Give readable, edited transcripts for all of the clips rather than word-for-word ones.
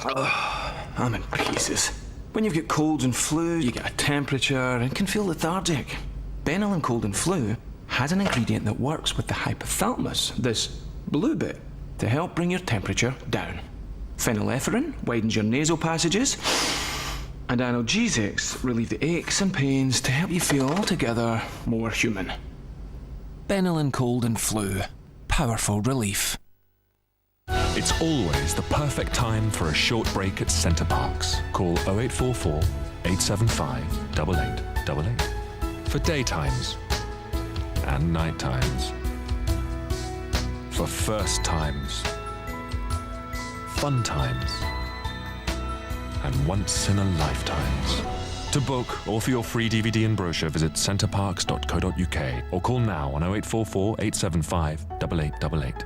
I'm in pieces. When you've got colds and flu, you get a temperature and can feel lethargic. Benylin Cold and Flu has an ingredient that works with the hypothalamus, this blue bit, to help bring your temperature down. Phenylephrine widens your nasal passages, and analgesics relieve the aches and pains to help you feel altogether more human. Benylin Cold and Flu. Powerful relief. It's always the perfect time for a short break at Centre Parks. Call 0844 875 8888 for daytimes and night times. For first times, fun times, and once in a lifetimes. To book or for your free DVD and brochure, visit centreparks.co.uk or call now on 0844 875 8888.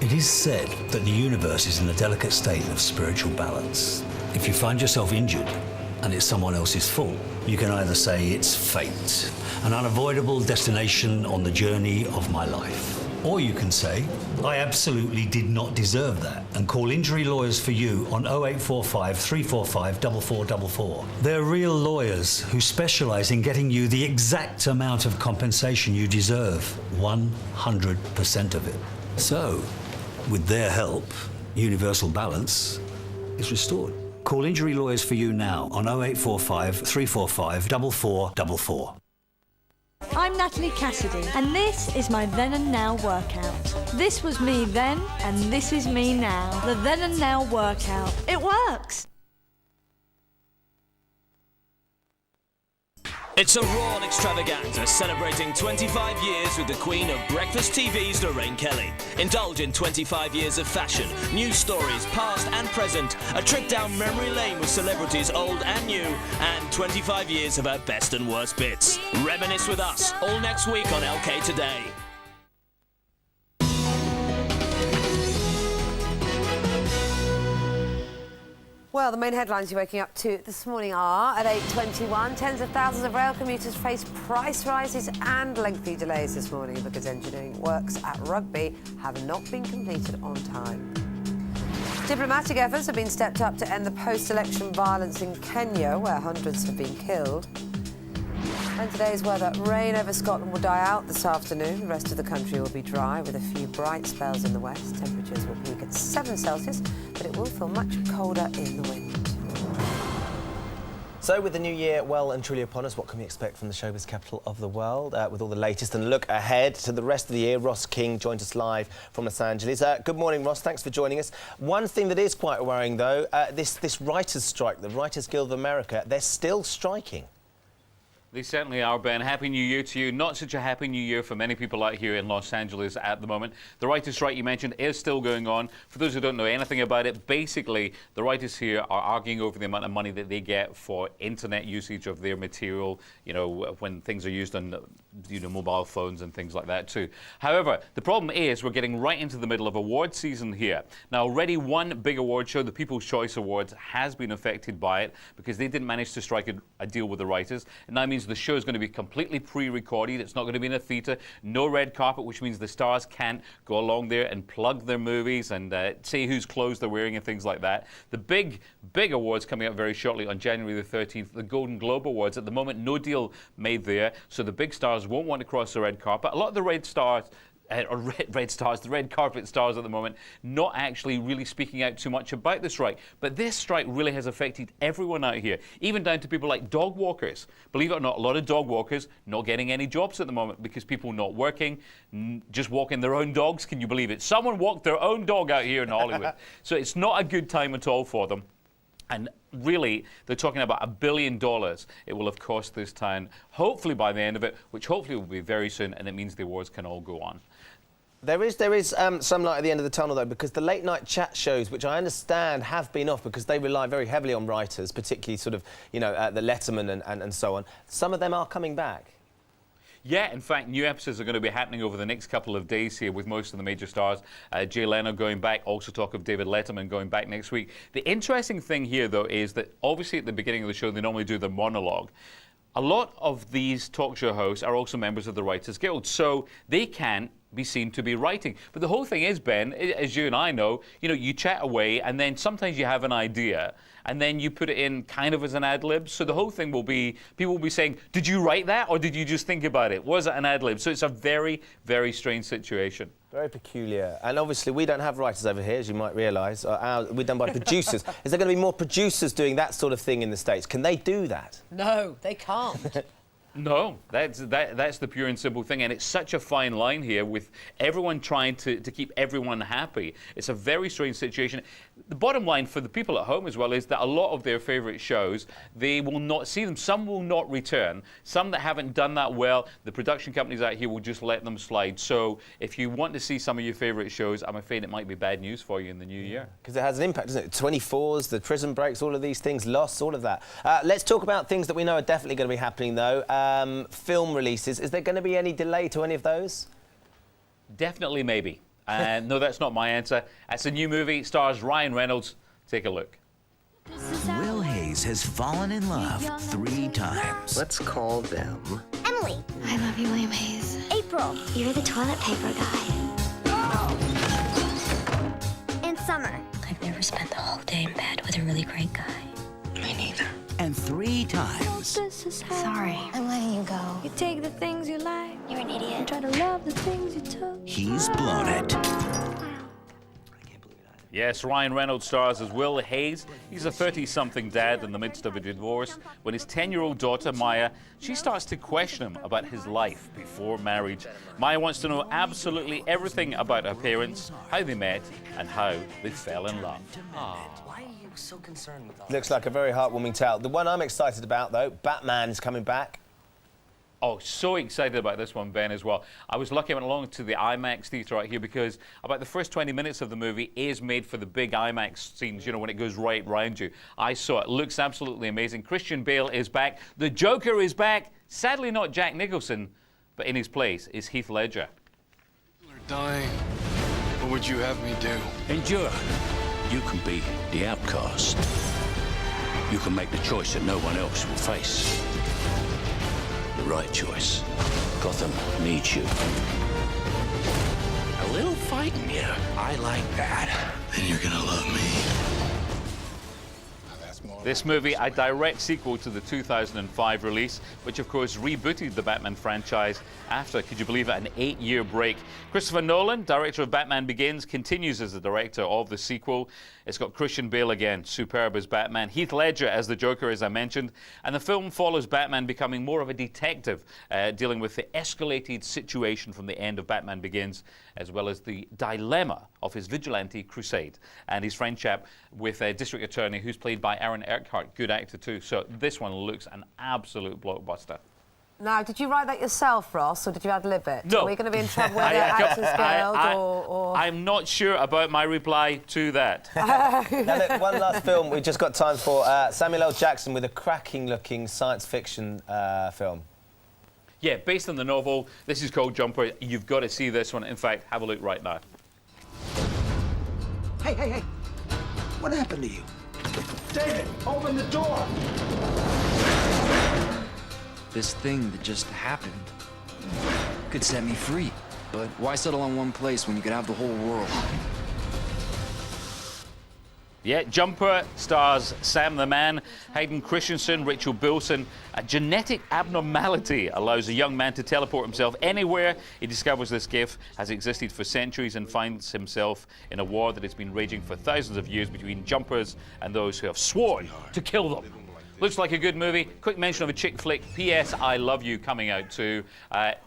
It is said that the universe is in a delicate state of spiritual balance. If you find yourself injured and it's someone else's fault, you can either say it's fate, an unavoidable destination on the journey of my life. Or you can say, I absolutely did not deserve that, and call Injury Lawyers for You on 0845 345 4444. They're real lawyers who specialise in getting you the exact amount of compensation you deserve, 100% of it. So, with their help, universal balance is restored. Call Injury Lawyers for You now on 0845 345 4444. I'm Natalie Cassidy, and this is my Then and Now workout. This was me then, and this is me now. The Then and Now workout. It works! It's a raw extravaganza celebrating 25 years with the Queen of Breakfast TV's Lorraine Kelly. Indulge in 25 years of fashion, news stories, past and present, a trip down memory lane with celebrities old and new, and 25 years of our best and worst bits. Reminisce with us, all next week on LK Today. Well, the main headlines you're waking up to this morning are, at 8:21, tens of thousands of rail commuters face price rises and lengthy delays this morning because engineering works at Rugby have not been completed on time. Diplomatic efforts have been stepped up to end the post-election violence in Kenya, where hundreds have been killed. And today's weather, rain over Scotland will die out this afternoon. The rest of the country will be dry with a few bright spells in the west. Temperatures will peak at 7 Celsius, but it will feel much colder in the wind. So with the new year well and truly upon us, what can we expect from the showbiz capital of the world? With all the latest and look ahead to the rest of the year, Ross King joins us live from Los Angeles. Good morning, Ross. Thanks for joining us. One thing that is quite worrying, though, this writers' strike, the Writers Guild of America, they're still striking. They certainly are, Ben. Happy New Year to you. Not such a happy New Year for many people out here in Los Angeles at the moment. The writers' strike you mentioned is still going on. For those who don't know anything about it, basically the writers here are arguing over the amount of money that they get for internet usage of their material, you know, when things are used on, you know, mobile phones and things like that too. However, the problem is we're getting right into the middle of award season here. Now, already one big award show, the People's Choice Awards, has been affected by it because they didn't manage to strike a deal with the writers. And that means the show is going to be completely pre-recorded. It's not going to be in a theatre. No red carpet, which means the stars can't go along there and plug their movies and say whose clothes they're wearing and things like that. The big awards coming up very shortly on January the 13th, the Golden Globe Awards. At the moment, no deal made there, so the big stars won't want to cross the red carpet. A lot of the red the red carpet stars at the moment, not actually really speaking out too much about the strike. But this strike really has affected everyone out here, even down to people like dog walkers. Believe it or not, a lot of dog walkers not getting any jobs at the moment because people not working, just walking their own dogs. Can you believe it? Someone walked their own dog out here in Hollywood. So it's not a good time at all for them. And really, they're talking about $1 billion it will have cost this town, hopefully by the end of it, which hopefully will be very soon, and it means the awards can all go on. There is some light at the end of the tunnel, though, because the late-night chat shows, which I understand have been off because they rely very heavily on writers, particularly sort of, you know, the Letterman and so on, some of them are coming back. Yeah, in fact, new episodes are going to be happening over the next couple of days here with most of the major stars. Jay Leno going back, also talk of David Letterman going back next week. The interesting thing here, though, is that obviously at the beginning of the show, they normally do the monologue. A lot of these talk show hosts are also members of the Writers Guild, so they can be seen to be writing. But the whole thing is, Ben, as you and I know, you chat away and then sometimes you have an idea and then you put it in kind of as an ad-lib. So the whole thing will be, people will be saying, did you write that or did you just think about it? Was it an ad-lib? So it's a very, very strange situation. Very peculiar. And obviously we don't have writers over here, as you might realise. We're done by producers. Is there going to be more producers doing that sort of thing in the States? Can they do that? No, they can't. No, that's the pure and simple thing, and it's such a fine line here with everyone trying to keep everyone happy. It's a very strange situation. The bottom line for the people at home as well is that a lot of their favourite shows, they will not see them. Some will not return. Some that haven't done that well, the production companies out here will just let them slide. So if you want to see some of your favourite shows, I'm afraid it might be bad news for you in the new year. Because it has an impact, doesn't it? 24s, the prison breaks, all of these things, Lost, all of that. Let's talk about things that we know are definitely going to be happening, though. Film releases. Is there going to be any delay to any of those? Definitely maybe. No, that's not my answer. That's a new movie, stars Ryan Reynolds. Take a look. Will Hayes has fallen in love 3 times. Let's call them Emily. I love you, William Hayes. April. You're the toilet paper guy. And Summer. I've never spent the whole day in bed with a really great guy. Me neither. And 3 times. Sorry. I'm letting you go. You take the things you like. You're an idiot. Try to love the things you took. He's blown it. Yes, Ryan Reynolds stars as Will Hayes. He's a 30-something dad in the midst of a divorce when his 10-year-old daughter, Maya, she starts to question him about his life before marriage. Maya wants to know absolutely everything about her parents, how they met, and how they fell in love. Why are you so concerned with all Looks like a very heartwarming tale. The one I'm excited about, though, Batman is coming back. Oh, so excited about this one, Ben, as well. I was lucky I went along to the IMAX theatre right here because about the first 20 minutes of the movie is made for the big IMAX scenes, when it goes right round you. I saw it. Looks absolutely amazing. Christian Bale is back. The Joker is back. Sadly not Jack Nicholson, but in his place is Heath Ledger. People are dying. What would you have me do? Endure. You can be the outcast. You can make the choice that no one else will face. The right choice. Gotham needs you. A little fighting, yeah. I like that. Then you're gonna love me. This movie, a direct sequel to the 2005 release, which of course rebooted the Batman franchise after, could you believe it, an 8-year break. Christopher Nolan, director of Batman Begins, continues as the director of the sequel. It's got Christian Bale again, superb as Batman, Heath Ledger as the Joker, as I mentioned, and the film follows Batman becoming more of a detective, dealing with the escalated situation from the end of Batman Begins, as well as the dilemma of his vigilante crusade and his friendship with a district attorney who's played by Aaron Eckhart, good actor too. So this one looks an absolute blockbuster. Now, did you write that yourself, Ross, or did you ad-lib it? No. Are we going to be in trouble with the Actors Guild, or...? I'm not sure about my reply to that. Now, look, one last film we've just got time for. Samuel L. Jackson with a cracking-looking science fiction film. Yeah, based on the novel. This is called Jumper. You've got to see this one. In fact, have a look right now. Hey. What happened to you? David, open the door! This thing that just happened could set me free. But why settle on one place when you could have the whole world? Yeah, Jumper stars Sam the Man, Hayden Christensen, Rachel Bilson. A genetic abnormality allows a young man to teleport himself anywhere. He discovers this gift has existed for centuries and finds himself in a war that has been raging for thousands of years between Jumpers and those who have sworn to kill them. Looks like a good movie. Quick mention of a chick flick, P.S. I Love You, coming out too,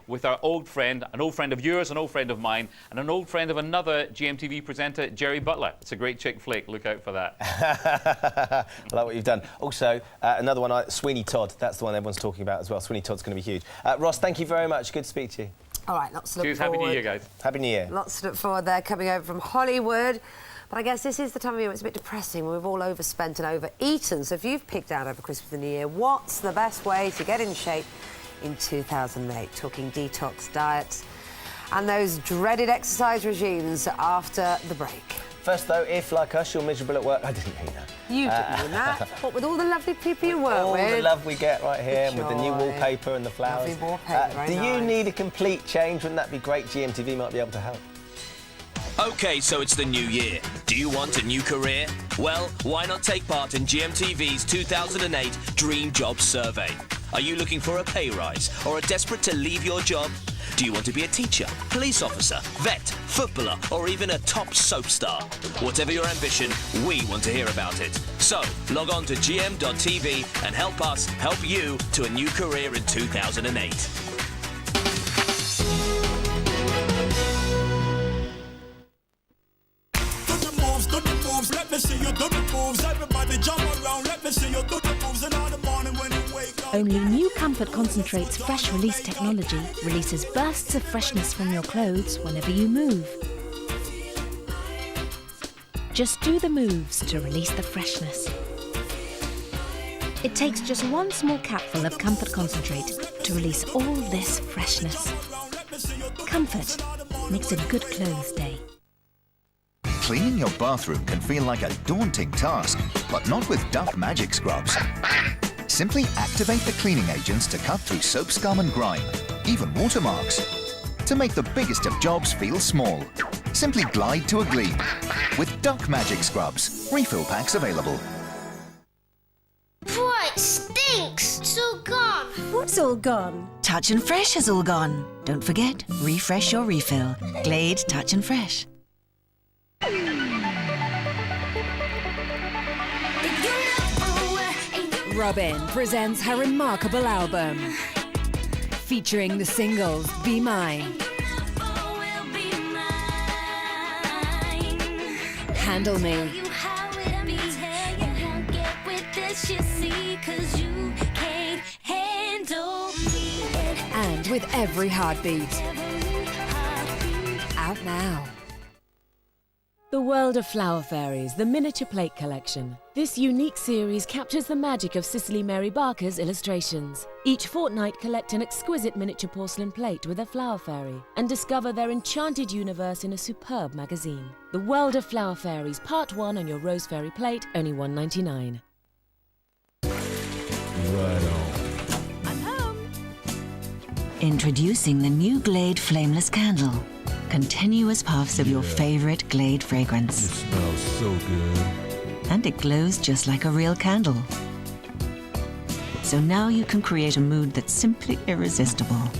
with our old friend, an old friend of yours, an old friend of mine, and an old friend of another GMTV presenter, Jerry Butler. It's a great chick flick. Look out for that. I like what you've done. Also, another one, Sweeney Todd. That's the one everyone's talking about as well. Sweeney Todd's going to be huge. Ross, thank you very much. Good to speak to you. All right, lots to look Cheers, forward. Happy New Year, guys. Happy New Year. Lots to look forward there, coming over from Hollywood. But I guess this is the time of year when it's a bit depressing, when we've all overspent and overeaten. So if you've picked out over Christmas and New Year, what's the best way to get in shape in 2008? Talking detox diets and those dreaded exercise regimes after the break. First, though, if, like us, you're miserable at work... I didn't mean that. You didn't mean that. What, with all the lovely people you work with? All the love we get right here, and with the new wallpaper and the flowers. Lovely wallpaper, very Do you nice. need a complete change? Wouldn't that be great? GMTV might be able to help. OK, so it's the new year. Do you want a new career? Well, why not take part in GMTV's 2008 Dream Job Survey? Are you looking for a pay rise or are desperate to leave your job? Do you want to be a teacher, police officer, vet, footballer, or even a top soap star? Whatever your ambition, we want to hear about it. So, log on to gm.tv and help us help you to a new career in 2008. Let me see you do the moves. Everybody jump around. Let me see you do the moves. And all the morning when you wake up. Only new Comfort Concentrate's fresh release technology releases bursts of freshness from your clothes whenever you move. Just do the moves to release the freshness. It takes just one small capful of Comfort Concentrate to release all this freshness. Comfort makes a good clothes day. Cleaning your bathroom can feel like a daunting task, but not with Duck Magic Scrubs. Simply activate the cleaning agents to cut through soap scum and grime, even watermarks. To make the biggest of jobs feel small, simply glide to a gleam. With Duck Magic Scrubs, refill packs available. Boy, it stinks! It's all gone. What's all gone? Touch and Fresh has all gone. Don't forget, refresh your refill. Glade Touch and Fresh. Robin presents her remarkable album, featuring the singles Be Mine, Handle Me, and With Every Heartbeat. Out now. The World of Flower Fairies, the Miniature Plate Collection. This unique series captures the magic of Cicely Mary Barker's illustrations. Each fortnight, collect an exquisite miniature porcelain plate with a flower fairy and discover their enchanted universe in a superb magazine. The World of Flower Fairies, Part 1 on your Rose Fairy plate, only $1.99. Right on. I'm home. Introducing the new Glade Flameless Candle. Continuous puffs of your favorite Glade fragrance. It smells so good. And it glows just like a real candle. So now you can create a mood that's simply irresistible.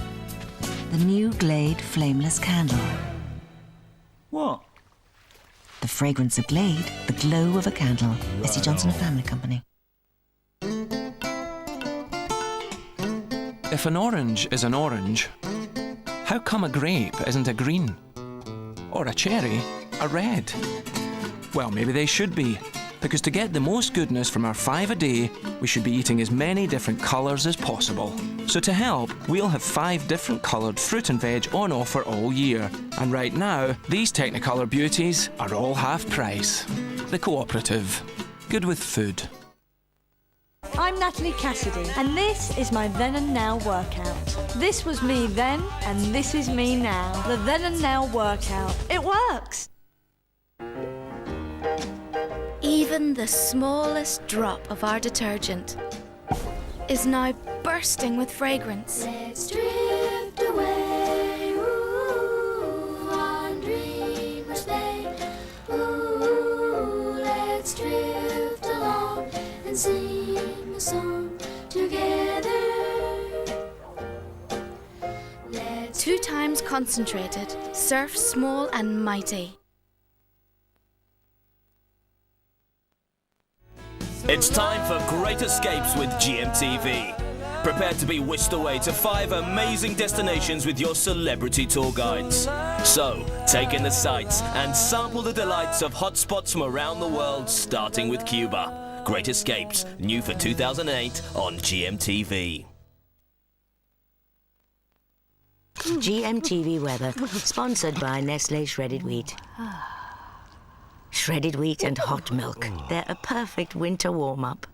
The new Glade Flameless Candle. What? The fragrance of Glade, the glow of a candle. S.C. Johnson and Family Company. If an orange is an orange, how come a grape isn't a green? Or a cherry a red? Well, maybe they should be, because to get the most goodness from our 5 a day, we should be eating as many different colours as possible. So to help, we'll have 5 different coloured fruit and veg on offer all year. And right now, these Technicolor beauties are all half price. The Cooperative. Good with food. I'm Natalie Cassidy, and this is my Then and Now workout. This was me then, and this is me now. The Then and Now workout. It works! Even the smallest drop of our detergent is now bursting with fragrance. Let's drift away, ooh, on Dreamer's Bay. Ooh, let's drift along and sing a song together. 2 times concentrated, surf small and mighty. It's time for Great Escapes with GMTV. Prepare to be whisked away to 5 amazing destinations with your celebrity tour guides. So, take in the sights and sample the delights of hotspots from around the world, starting with Cuba. Great Escapes, new for 2008 on GMTV. GMTV weather, sponsored by Nestlé Shredded Wheat. Shredded wheat and hot milk. They're a perfect winter warm-up.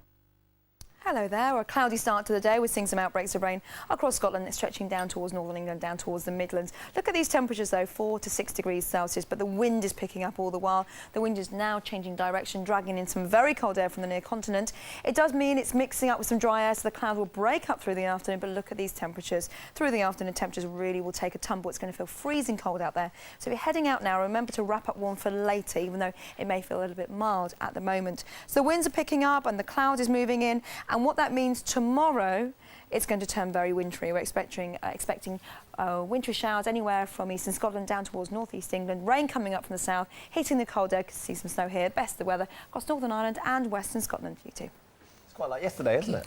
Hello there. A cloudy start to the day. We're seeing some outbreaks of rain across Scotland. It's stretching down towards northern England, down towards the Midlands. Look at these temperatures though, 4 to 6 degrees Celsius, but the wind is picking up all the while. The wind is now changing direction, dragging in some very cold air from the near continent. It does mean it's mixing up with some dry air, so the cloud will break up through the afternoon, but look at these temperatures. Through the afternoon, temperatures really will take a tumble. It's going to feel freezing cold out there. So if you're heading out now, remember to wrap up warm for later, even though it may feel a little bit mild at the moment. So the winds are picking up and the cloud is moving in, and what that means tomorrow, it's going to turn very wintry. We're expecting wintry showers anywhere from eastern Scotland down towards northeast England. Rain coming up from the south, hitting the cold air. You can see some snow here. Best of the weather across Northern Ireland and western Scotland. You too. It's quite like yesterday, isn't it?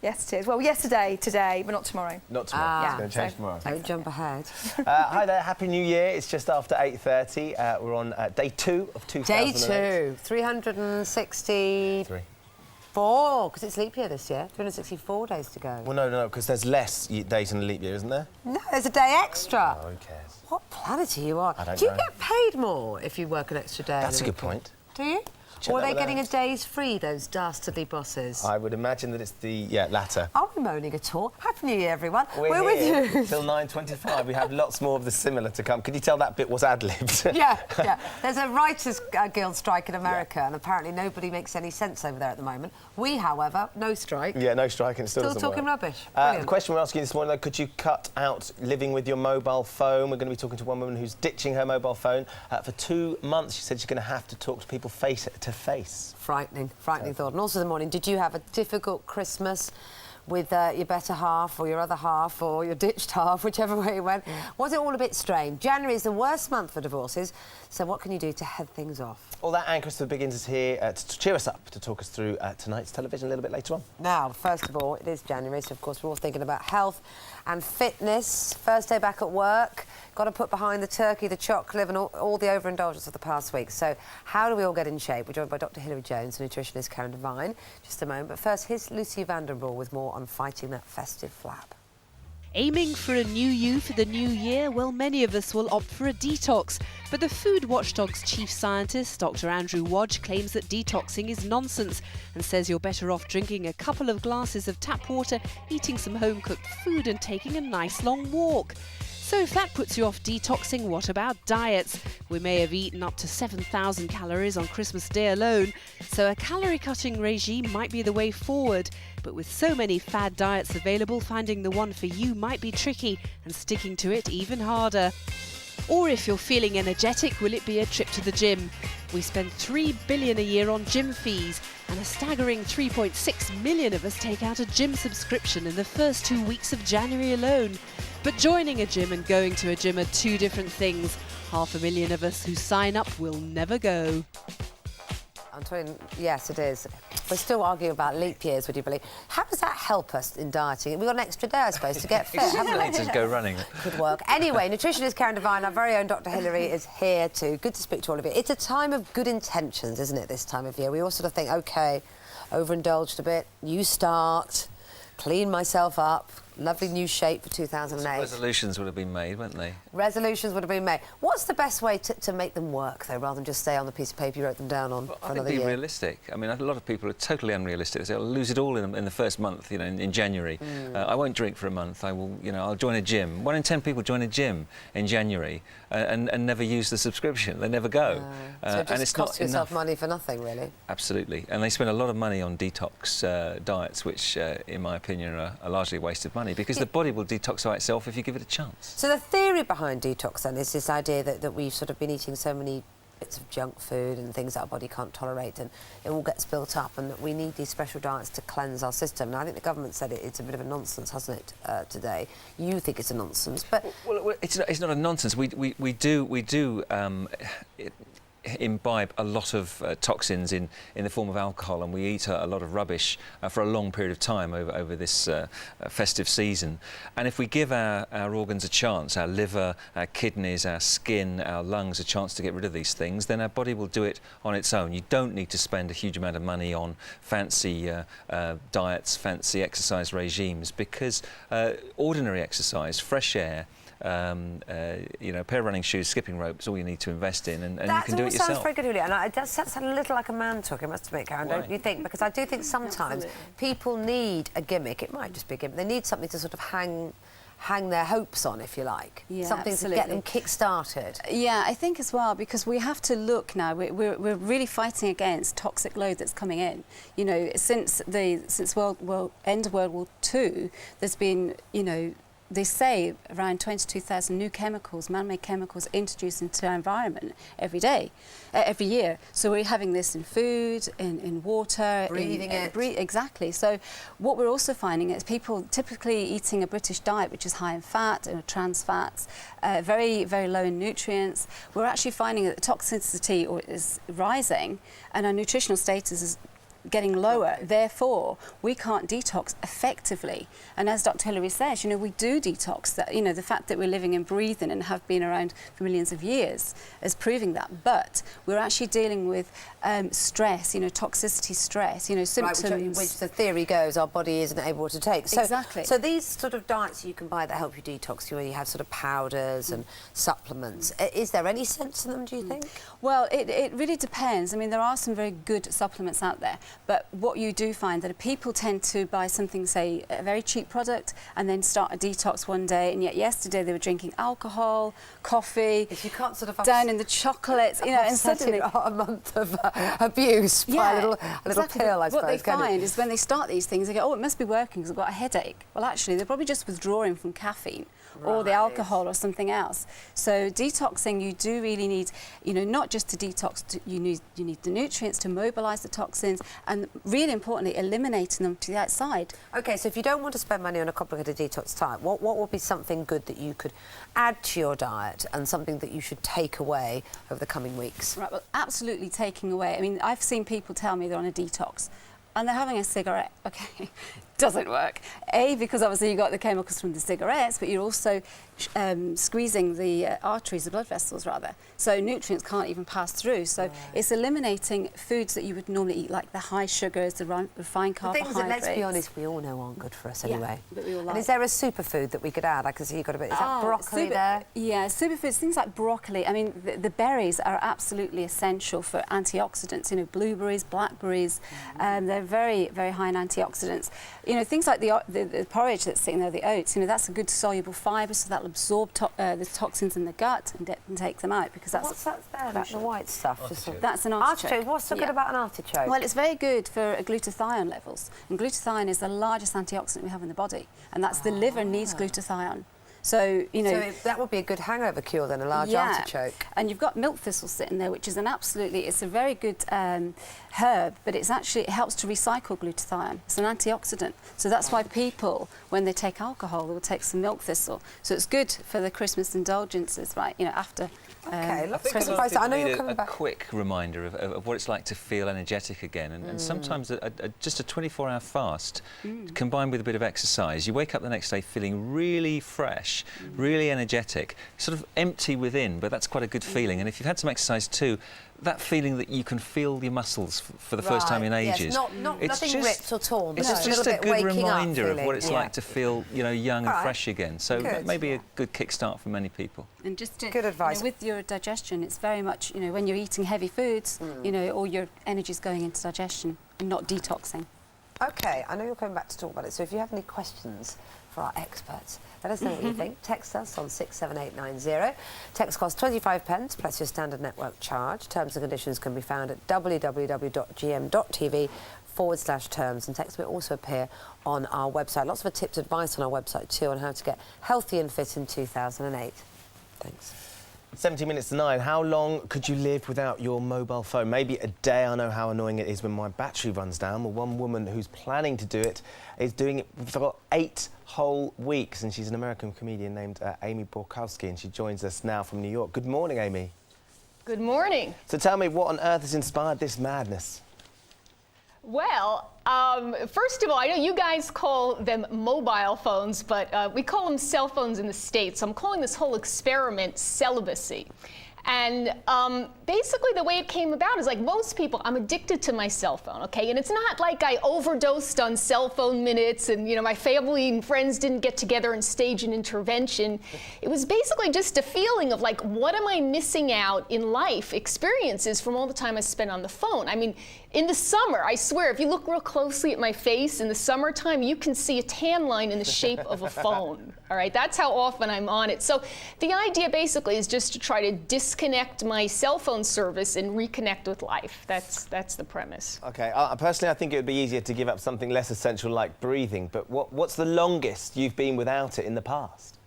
Yes, it is. Well, yesterday, today, but not tomorrow. Not tomorrow. It's going to change tomorrow. Don't jump ahead. Hi there. Happy New Year. It's just after 8:30. We're on day 2 of 2008. Day 2. 364, because it's leap year this year. 364 days to go. Well, no, because there's less days in a leap year, isn't there? No, there's a day extra. Oh, who cares? What planet are you on? I don't Do you know. get paid more if you work an extra day? That's a good point. Do you? Check Or are that they one getting out. a day's free, those dastardly bosses? I would imagine that it's the latter. Are we moaning at all? Happy New Year, everyone. We're with here you. till 9:25. We have lots more of the similar to come. Could you tell that bit was ad-libbed? Yeah. There's a Writers' Guild strike in America, and apparently nobody makes any sense over there at the moment. We, however, no strike. Yeah, no strike, and it still Still doesn't talking work. rubbish. The question we're asking this morning, though, could you cut out living with your mobile phone? We're going to be talking to one woman who's ditching her mobile phone. For 2 months, she said she's going to have to talk to people face to face. Frightening thought. And also the morning, did you have a difficult Christmas with your better half or your other half or your ditched half, whichever way it went? Was it all a bit strange? January is the worst month for divorces, so what can you do to head things off? All that and Christopher Biggins is here to cheer us up, to talk us through tonight's television a little bit later on. Now, first of all, it is January, so of course we're all thinking about health and fitness. First day back at work, got to put behind the turkey, the chocolate and all the overindulgence of the past week. So how do we all get in shape? We're joined by Dr Hilary Jones and nutritionist Karen Devine. Just a moment, but first here's Lucy Vandenbroek with more on fighting that festive flap. Aiming for a new you for the new year? Well, many of us will opt for a detox. But the Food Watchdog's chief scientist, Dr Andrew Wadge, claims that detoxing is nonsense and says you're better off drinking a couple of glasses of tap water, eating some home-cooked food and taking a nice long walk. So if that puts you off detoxing, what about diets? We may have eaten up to 7,000 calories on Christmas Day alone, so a calorie-cutting regime might be the way forward. But with so many fad diets available, finding the one for you might be tricky and sticking to it even harder. Or if you're feeling energetic, will it be a trip to the gym? We spend $3 billion a year on gym fees, and a staggering 3.6 million of us take out a gym subscription in the first 2 weeks of January alone. But joining a gym and going to a gym are two different things. 500,000 of us who sign up will never go. Antoine, yes, it is. We're still arguing about leap years, would you believe? How does that help us in dieting? We've got an extra day, I suppose, to get fit, haven't we? Just go running. Could work. Anyway, nutritionist Karen Devine, our very own Dr Hilary, is here too. Good to speak to all of you. It's a time of good intentions, isn't it, this time of year? We all sort of think, OK, overindulged a bit, new start, clean myself up, lovely new shape for 2008. Resolutions would have been made, wouldn't they? Resolutions would have been made. What's the best way to make them work, though, rather than just stay on the piece of paper you wrote them down on for I think another be year? realistic. I mean, a lot of people are totally unrealistic. They say, I'll lose it all in the first month, you know, in January. I won't drink for a month. I will, you know, I'll join a gym. 1 in 10 people join a gym in January and never use the subscription. They never go. So it just and it's costs not yourself enough. money for nothing, really. Absolutely. And they spend a lot of money on detox diets, which, in my opinion, are largely a waste of money because the body will detoxify itself if you give it a chance. So the theory behind detox, then, is this idea that we've sort of been eating so many bits of junk food and things that our body can't tolerate, and it all gets built up, and that we need these special diets to cleanse our system. Now, I think the government said it's a bit of a nonsense, hasn't it, today? You think it's a nonsense, but... Well, it's not a nonsense. We do imbibe a lot of toxins in the form of alcohol, and we eat a lot of rubbish for a long period of time over this festive season. And if we give our organs a chance, our liver, our kidneys, our skin, our lungs a chance to get rid of these things, then our body will do it on its own. You don't need to spend a huge amount of money on fancy diets, fancy exercise regimes, because ordinary exercise, fresh air, you know, a pair of running shoes, skipping ropes, all you need to invest in, and you can do it That all sounds yourself. very good, Julia. And it does sound a little like a man talk, I must admit, Karen, Why? don't you think? Because I do think sometimes people need a gimmick. It might just be a gimmick. They need something to sort of hang their hopes on, if you like. Yeah, something to get them kick-started. Yeah, I think as well, because we have to look now, we're really fighting against toxic load that's coming in. You know, since end of World War II, there's been, you know, they say around 22,000 new chemicals, man-made chemicals, introduced into our environment every year. So we're having this in food, in water, breathing it. Exactly. So what we're also finding is people typically eating a British diet, which is high in fat and trans fats, very, very low in nutrients. We're actually finding that the toxicity is rising, and our nutritional status is getting lower. Therefore, we can't detox effectively. And as Dr. Hillary says, you know, we do detox. That, you know, the fact that we're living and breathing and have been around for millions of years is proving that. But we're actually dealing with stress, you know, toxicity stress, you know, symptoms. Right, which the theory goes our body isn't able to take. So, exactly. So these sort of diets you can buy that help you detox, you have sort of powders and supplements. Is there any sense in them, do you think? Well, it really depends. I mean, there are some very good supplements out there. But what you do find that people tend to buy something, say, a very cheap product, and then start a detox one day, and yet yesterday they were drinking alcohol, coffee, if you can't sort of down in the chocolates, you know, and suddenly a month of abuse by a little exactly. pill, I suppose. What they find is when they start these things, they go, oh, it must be working because I've got a headache. Well, actually, they're probably just withdrawing from caffeine. Or the alcohol or something else. So detoxing, you do really need, you know, not just to detox, you need the nutrients to mobilise the toxins, and really importantly, eliminating them to the outside. OK, so if you don't want to spend money on a complicated detox diet, what would be something good that you could add to your diet and something that you should take away over the coming weeks? Right, well, absolutely taking away. I mean, I've seen people tell me they're on a detox and they're having a cigarette. OK, doesn't work. Because obviously you got the chemicals from the cigarettes, but you're also squeezing the arteries, the blood vessels rather. So nutrients can't even pass through. So it's eliminating foods that you would normally eat, like the high sugars, the refined carbohydrates. The things that, let's be honest, we all know aren't good for us anyway. But we all like. And is there a superfood that we could add? I can see you've got a bit. Is that broccoli there? Yeah, superfoods, things like broccoli. I mean, the berries are absolutely essential for antioxidants. You know, blueberries, blackberries, they're very, very high in antioxidants. You know, things like the porridge that's sitting there, the oats, you know, that's a good soluble fibre, so that'll absorb the toxins in the gut and take them out, because that's... What's that there? The white stuff? That's an artichoke. What's so good about an artichoke? Well, it's very good for glutathione levels. And glutathione is the largest antioxidant we have in the body. And that's the liver needs glutathione. So, you know... So that would be a good hangover cure then, a large artichoke. And you've got milk thistle sitting there, which is it's a very good herb, but it helps to recycle glutathione. It's an antioxidant. So that's why people, when they take alcohol, they will take some milk thistle. So it's good for the Christmas indulgences, right, you know, after... OK, I think I know you're coming back. A quick reminder of what it's like to feel energetic again, and sometimes just a 24-hour fast combined with a bit of exercise, you wake up the next day feeling really fresh, really energetic, sort of empty within, but that's quite a good feeling. And if you've had some exercise too, that feeling that you can feel your muscles for the first time in ages. Yes, nothing ripped or torn. It's just a good reminder of what it's like to feel, you know, young and fresh again. So maybe a good kickstart for many people. And just to, good advice. You know, with your digestion, it's very much, you know, when you're eating heavy foods, you know, all your energy's going into digestion and not detoxing. OK, I know you're coming back to talk about it, so if you have any questions for our experts, let us know what you think. Text us on 67890. Text costs 25 pence plus your standard network charge. Terms and conditions can be found at www.gm.tv/terms, and text will also appear on our website. Lots of tips, advice on our website too on how to get healthy and fit in 2008. Thanks. 17 minutes to 9. How long could you live without your mobile phone? Maybe a day. I know how annoying it is when my battery runs down. Well, one woman who's planning to do it is doing it for 8 whole weeks, and she's an American comedian named Amy Borkowski, and she joins us now from New York. Good morning, Amy. Good morning. So tell me, what on earth has inspired this madness? Well, first of all, I know you guys call them mobile phones, but we call them cell phones in the States. So I'm calling this whole experiment celibacy. And basically the way it came about is like most people, I'm addicted to my cell phone, okay? And it's not like I overdosed on cell phone minutes and, you know, my family and friends didn't get together and stage an intervention. It was basically just a feeling of like, what am I missing out in life experiences from all the time I spent on the phone? I mean, in the summer, I swear, if you look real closely at my face in the summertime, you can see a tan line in the shape of a phone, all right? That's how often I'm on it. So the idea basically is just to try to disconnect my cell phone service and reconnect with life. That's the premise. Okay, personally, I think it would be easier to give up something less essential like breathing, but what's the longest you've been without it in the past?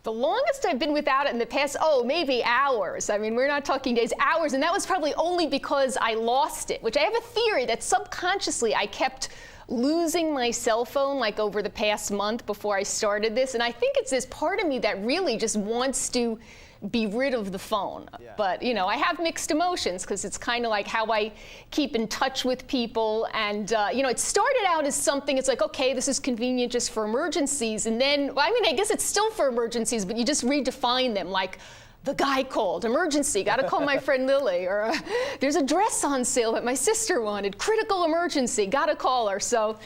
The longest I've been without it in the past, maybe hours. I mean, we're not talking days, hours, and that was probably only because I lost it, which I have a theory that subconsciously I kept losing my cell phone like over the past month before I started this, and I think it's this part of me that really just wants to be rid of the phone. Yeah. But, you know, I have mixed emotions because it's kind of like how I keep in touch with people. And, you know, it started out as something, it's like, okay, this is convenient just for emergencies. And then, well, I mean, I guess it's still for emergencies, but you just redefine them like, the guy called, emergency, gotta call my friend Lily, or there's a dress on sale that my sister wanted, critical emergency, gotta call her. So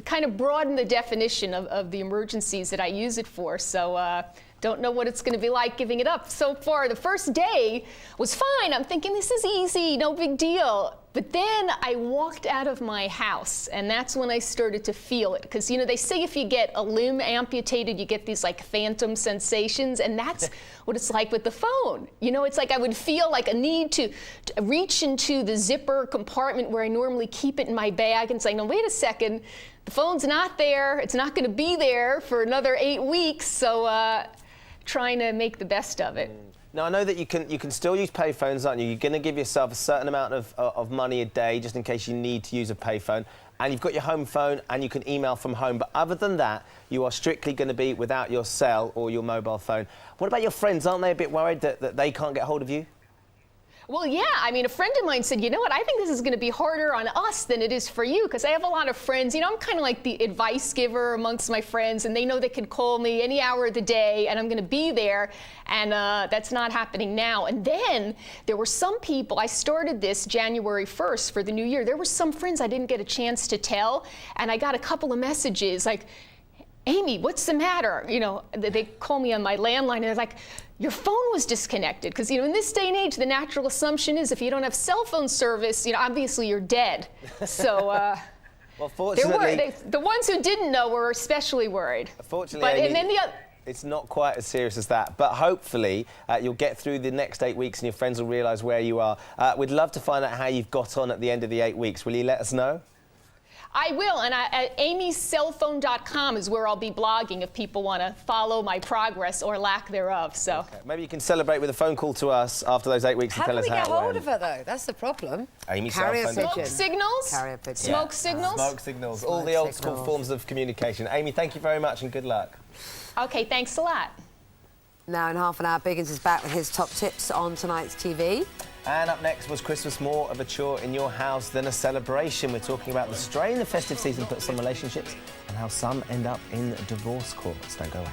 kind of broaden the definition of the emergencies that I use it for. So don't know what it's going to be like giving it up. So far, the first day was fine. I'm thinking this is easy, no big deal. But then I walked out of my house, and that's when I started to feel it. Because, you know, they say if you get a limb amputated, you get these, like, phantom sensations, and that's what it's like with the phone. You know, it's like I would feel like a need to reach into the zipper compartment where I normally keep it in my bag and say, no, wait a second, the phone's not there. It's not going to be there for another 8 weeks, so trying to make the best of it. Now, I know that you can still use payphones, aren't you? You're going to give yourself a certain amount of money a day just in case you need to use a payphone. And you've got your home phone and you can email from home. But other than that, you are strictly going to be without your cell or your mobile phone. What about your friends? Aren't they a bit worried that they can't get hold of you? Well, yeah. I mean, a friend of mine said, you know what, I think this is going to be harder on us than it is for you, because I have a lot of friends. You know, I'm kind of like the advice giver amongst my friends, and they know they can call me any hour of the day, and I'm going to be there, and that's not happening now. And then there were some people, I started this January 1st for the new year. There were some friends I didn't get a chance to tell, and I got a couple of messages like, Amy, what's the matter? You know, they call me on my landline, and they're like, your phone was disconnected. Because, you know, in this day and age, the natural assumption is if you don't have cell phone service, you know, obviously you're dead. So, well, fortunately, the ones who didn't know were especially worried. Fortunately, but, Amy, and then it's not quite as serious as that. But hopefully, you'll get through the next 8 weeks and your friends will realise where you are. We'd love to find out how you've got on at the end of the 8 weeks. Will you let us know? I will, and amyscellphone.com is where I'll be blogging if people want to follow my progress or lack thereof. So okay. Maybe you can celebrate with a phone call to us after those 8 weeks and tell us how it went. How do we get hold of her, though? That's the problem. Amy Carrier pigeon. Smoke signals? Carrier pigeon. Smoke signals? Smoke signals. All the old school forms of communication. Amy, thank you very much and good luck. Okay, thanks a lot. Now in half an hour, Biggins is back with his top tips on tonight's TV. And up next, was Christmas more of a chore in your house than a celebration? We're talking about the strain the festive season puts on relationships and how some end up in divorce courts. Don't go away.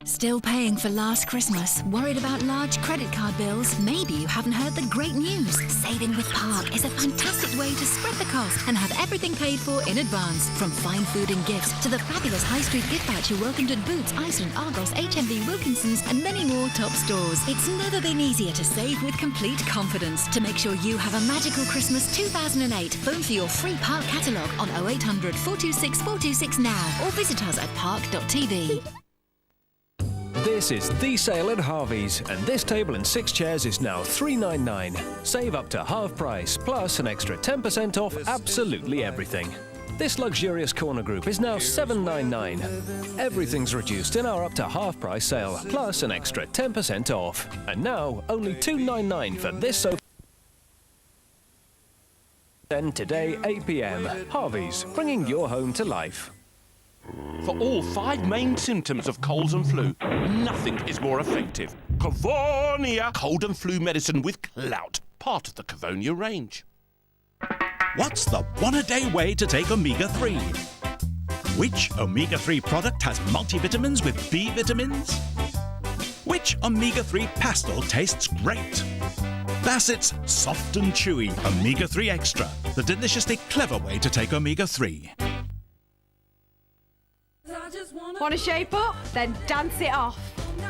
Still paying for last Christmas? Worried about large credit card bills? Maybe you haven't heard the great news. Saving with Park is a fantastic way to spread the cost and have everything paid for in advance. From fine food and gifts to the fabulous high street gift voucher welcomed at Boots, Iceland, Argos, HMV, Wilkinson's and many more top stores. It's never been easier to save with complete confidence. To make sure you have a magical Christmas 2008, phone for your free Park catalogue on 0800 426 426 now or visit us at park.tv. This is the sale at Harvey's, and this table and 6 chairs is now $3.99. Save up to half price, plus an extra 10% off absolutely everything. This luxurious corner group is now $7.99. Everything's reduced in our up to half price sale, plus an extra 10% off. And now, only $2.99 for this sofa. Then today, 8 p.m. Harvey's, bringing your home to life. For all 5 main symptoms of colds and flu, nothing is more effective. Cavonia cold and flu medicine with clout, part of the Cavonia range. What's the one-a-day way to take omega-3? Which omega-3 product has multivitamins with B vitamins? Which omega-3 pastel tastes great? Bassett's Soft and Chewy Omega-3 Extra, the deliciously clever way to take omega-3. Want to shape up? Then dance it off.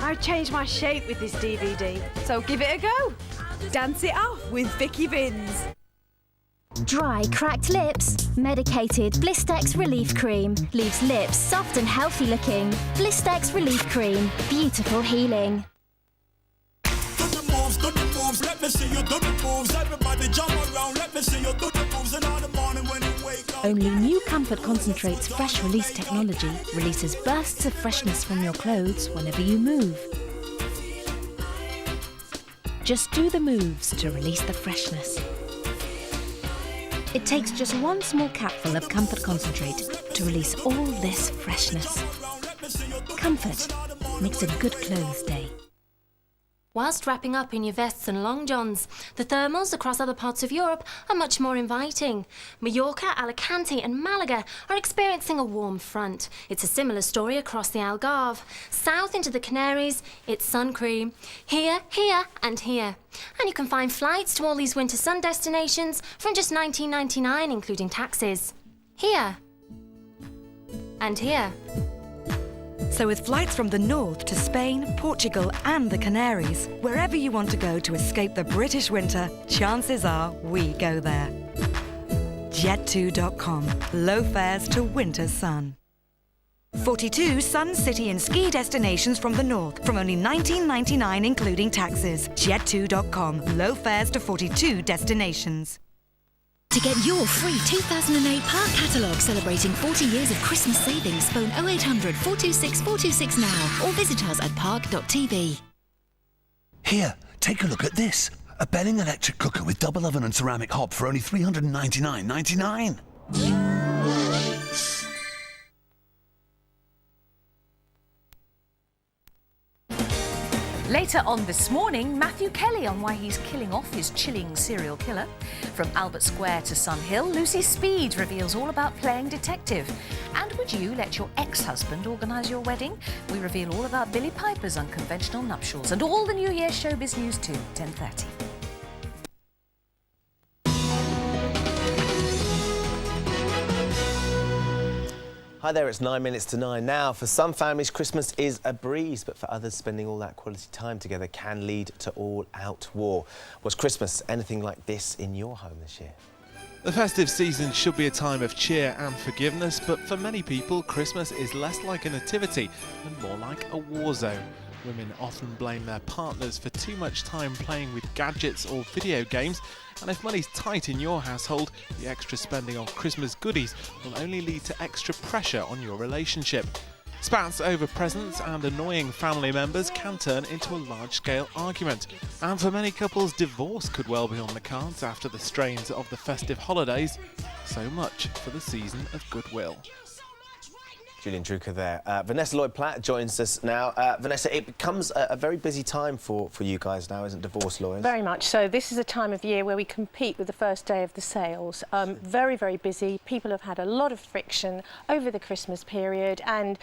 I changed my shape with this DVD, so give it a go. Dance it off with Vicky Vins. Dry, cracked lips? Medicated Blistex Relief Cream leaves lips soft and healthy looking. Blistex Relief Cream. Beautiful healing. Do the moves, let me see you do the moves. Everybody jump around, let me see you do the moves. And in the morning when you wake up. Only new Comfort Concentrate's fresh release technology releases bursts of freshness from your clothes whenever you move. Just do the moves to release the freshness. It takes just one small capful of Comfort Concentrate to release all this freshness. Comfort makes a good clothes day. Whilst wrapping up in your vests and long johns, the thermals across other parts of Europe are much more inviting. Mallorca, Alicante and Malaga are experiencing a warm front. It's a similar story across the Algarve. South into the Canaries, it's sun cream. Here, here and here. And you can find flights to all these winter sun destinations from just $19.99, including taxes. Here. And here. So with flights from the north to Spain, Portugal and the Canaries, wherever you want to go to escape the British winter, chances are we go there. Jet2.com. Low fares to winter sun. 42 sun, city and ski destinations from the north from only $19.99 including taxes. Jet2.com. Low fares to 42 destinations. To get your free 2008 Park catalogue celebrating 40 years of Christmas savings, phone 0800 426 426 now or visit us at park.tv. Here, take a look at this. A Belling electric cooker with double oven and ceramic hob for only $399.99. Later on this morning, Matthew Kelly on why he's killing off his chilling serial killer. From Albert Square to Sun Hill, Lucy Speed reveals all about playing detective. And would you let your ex-husband organise your wedding? We reveal all about Billie Piper's unconventional nuptials and all the New Year showbiz news too, 10:30. Hi there, it's 9 minutes to 9 now. For some families, Christmas is a breeze, but for others, spending all that quality time together can lead to all-out war. Was Christmas anything like this in your home this year? The festive season should be a time of cheer and forgiveness, but for many people, Christmas is less like a nativity and more like a war zone. Women often blame their partners for too much time playing with gadgets or video games, and if money's tight in your household, the extra spending on Christmas goodies will only lead to extra pressure on your relationship. Spats over presents and annoying family members can turn into a large-scale argument, and for many couples, divorce could well be on the cards after the strains of the festive holidays. So much for the season of goodwill. Julian Drucker there. Vanessa Lloyd-Platt joins us now. Vanessa, it becomes a very busy time for you guys now, isn't it, divorce lawyers? Very much so. This is a time of year where we compete with the first day of the sales. Very, very busy. People have had a lot of friction over the Christmas period and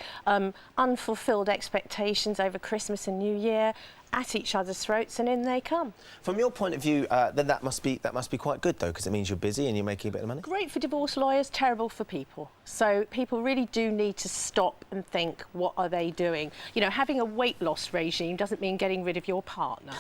unfulfilled expectations over Christmas and New Year at each other's throats, and in they come. From your point of view, then that must be quite good, though, because it means you're busy and you're making a bit of money? Great for divorce lawyers, terrible for people. So people really do need to stop and think, what are they doing? You know, having a weight loss regime doesn't mean getting rid of your partner.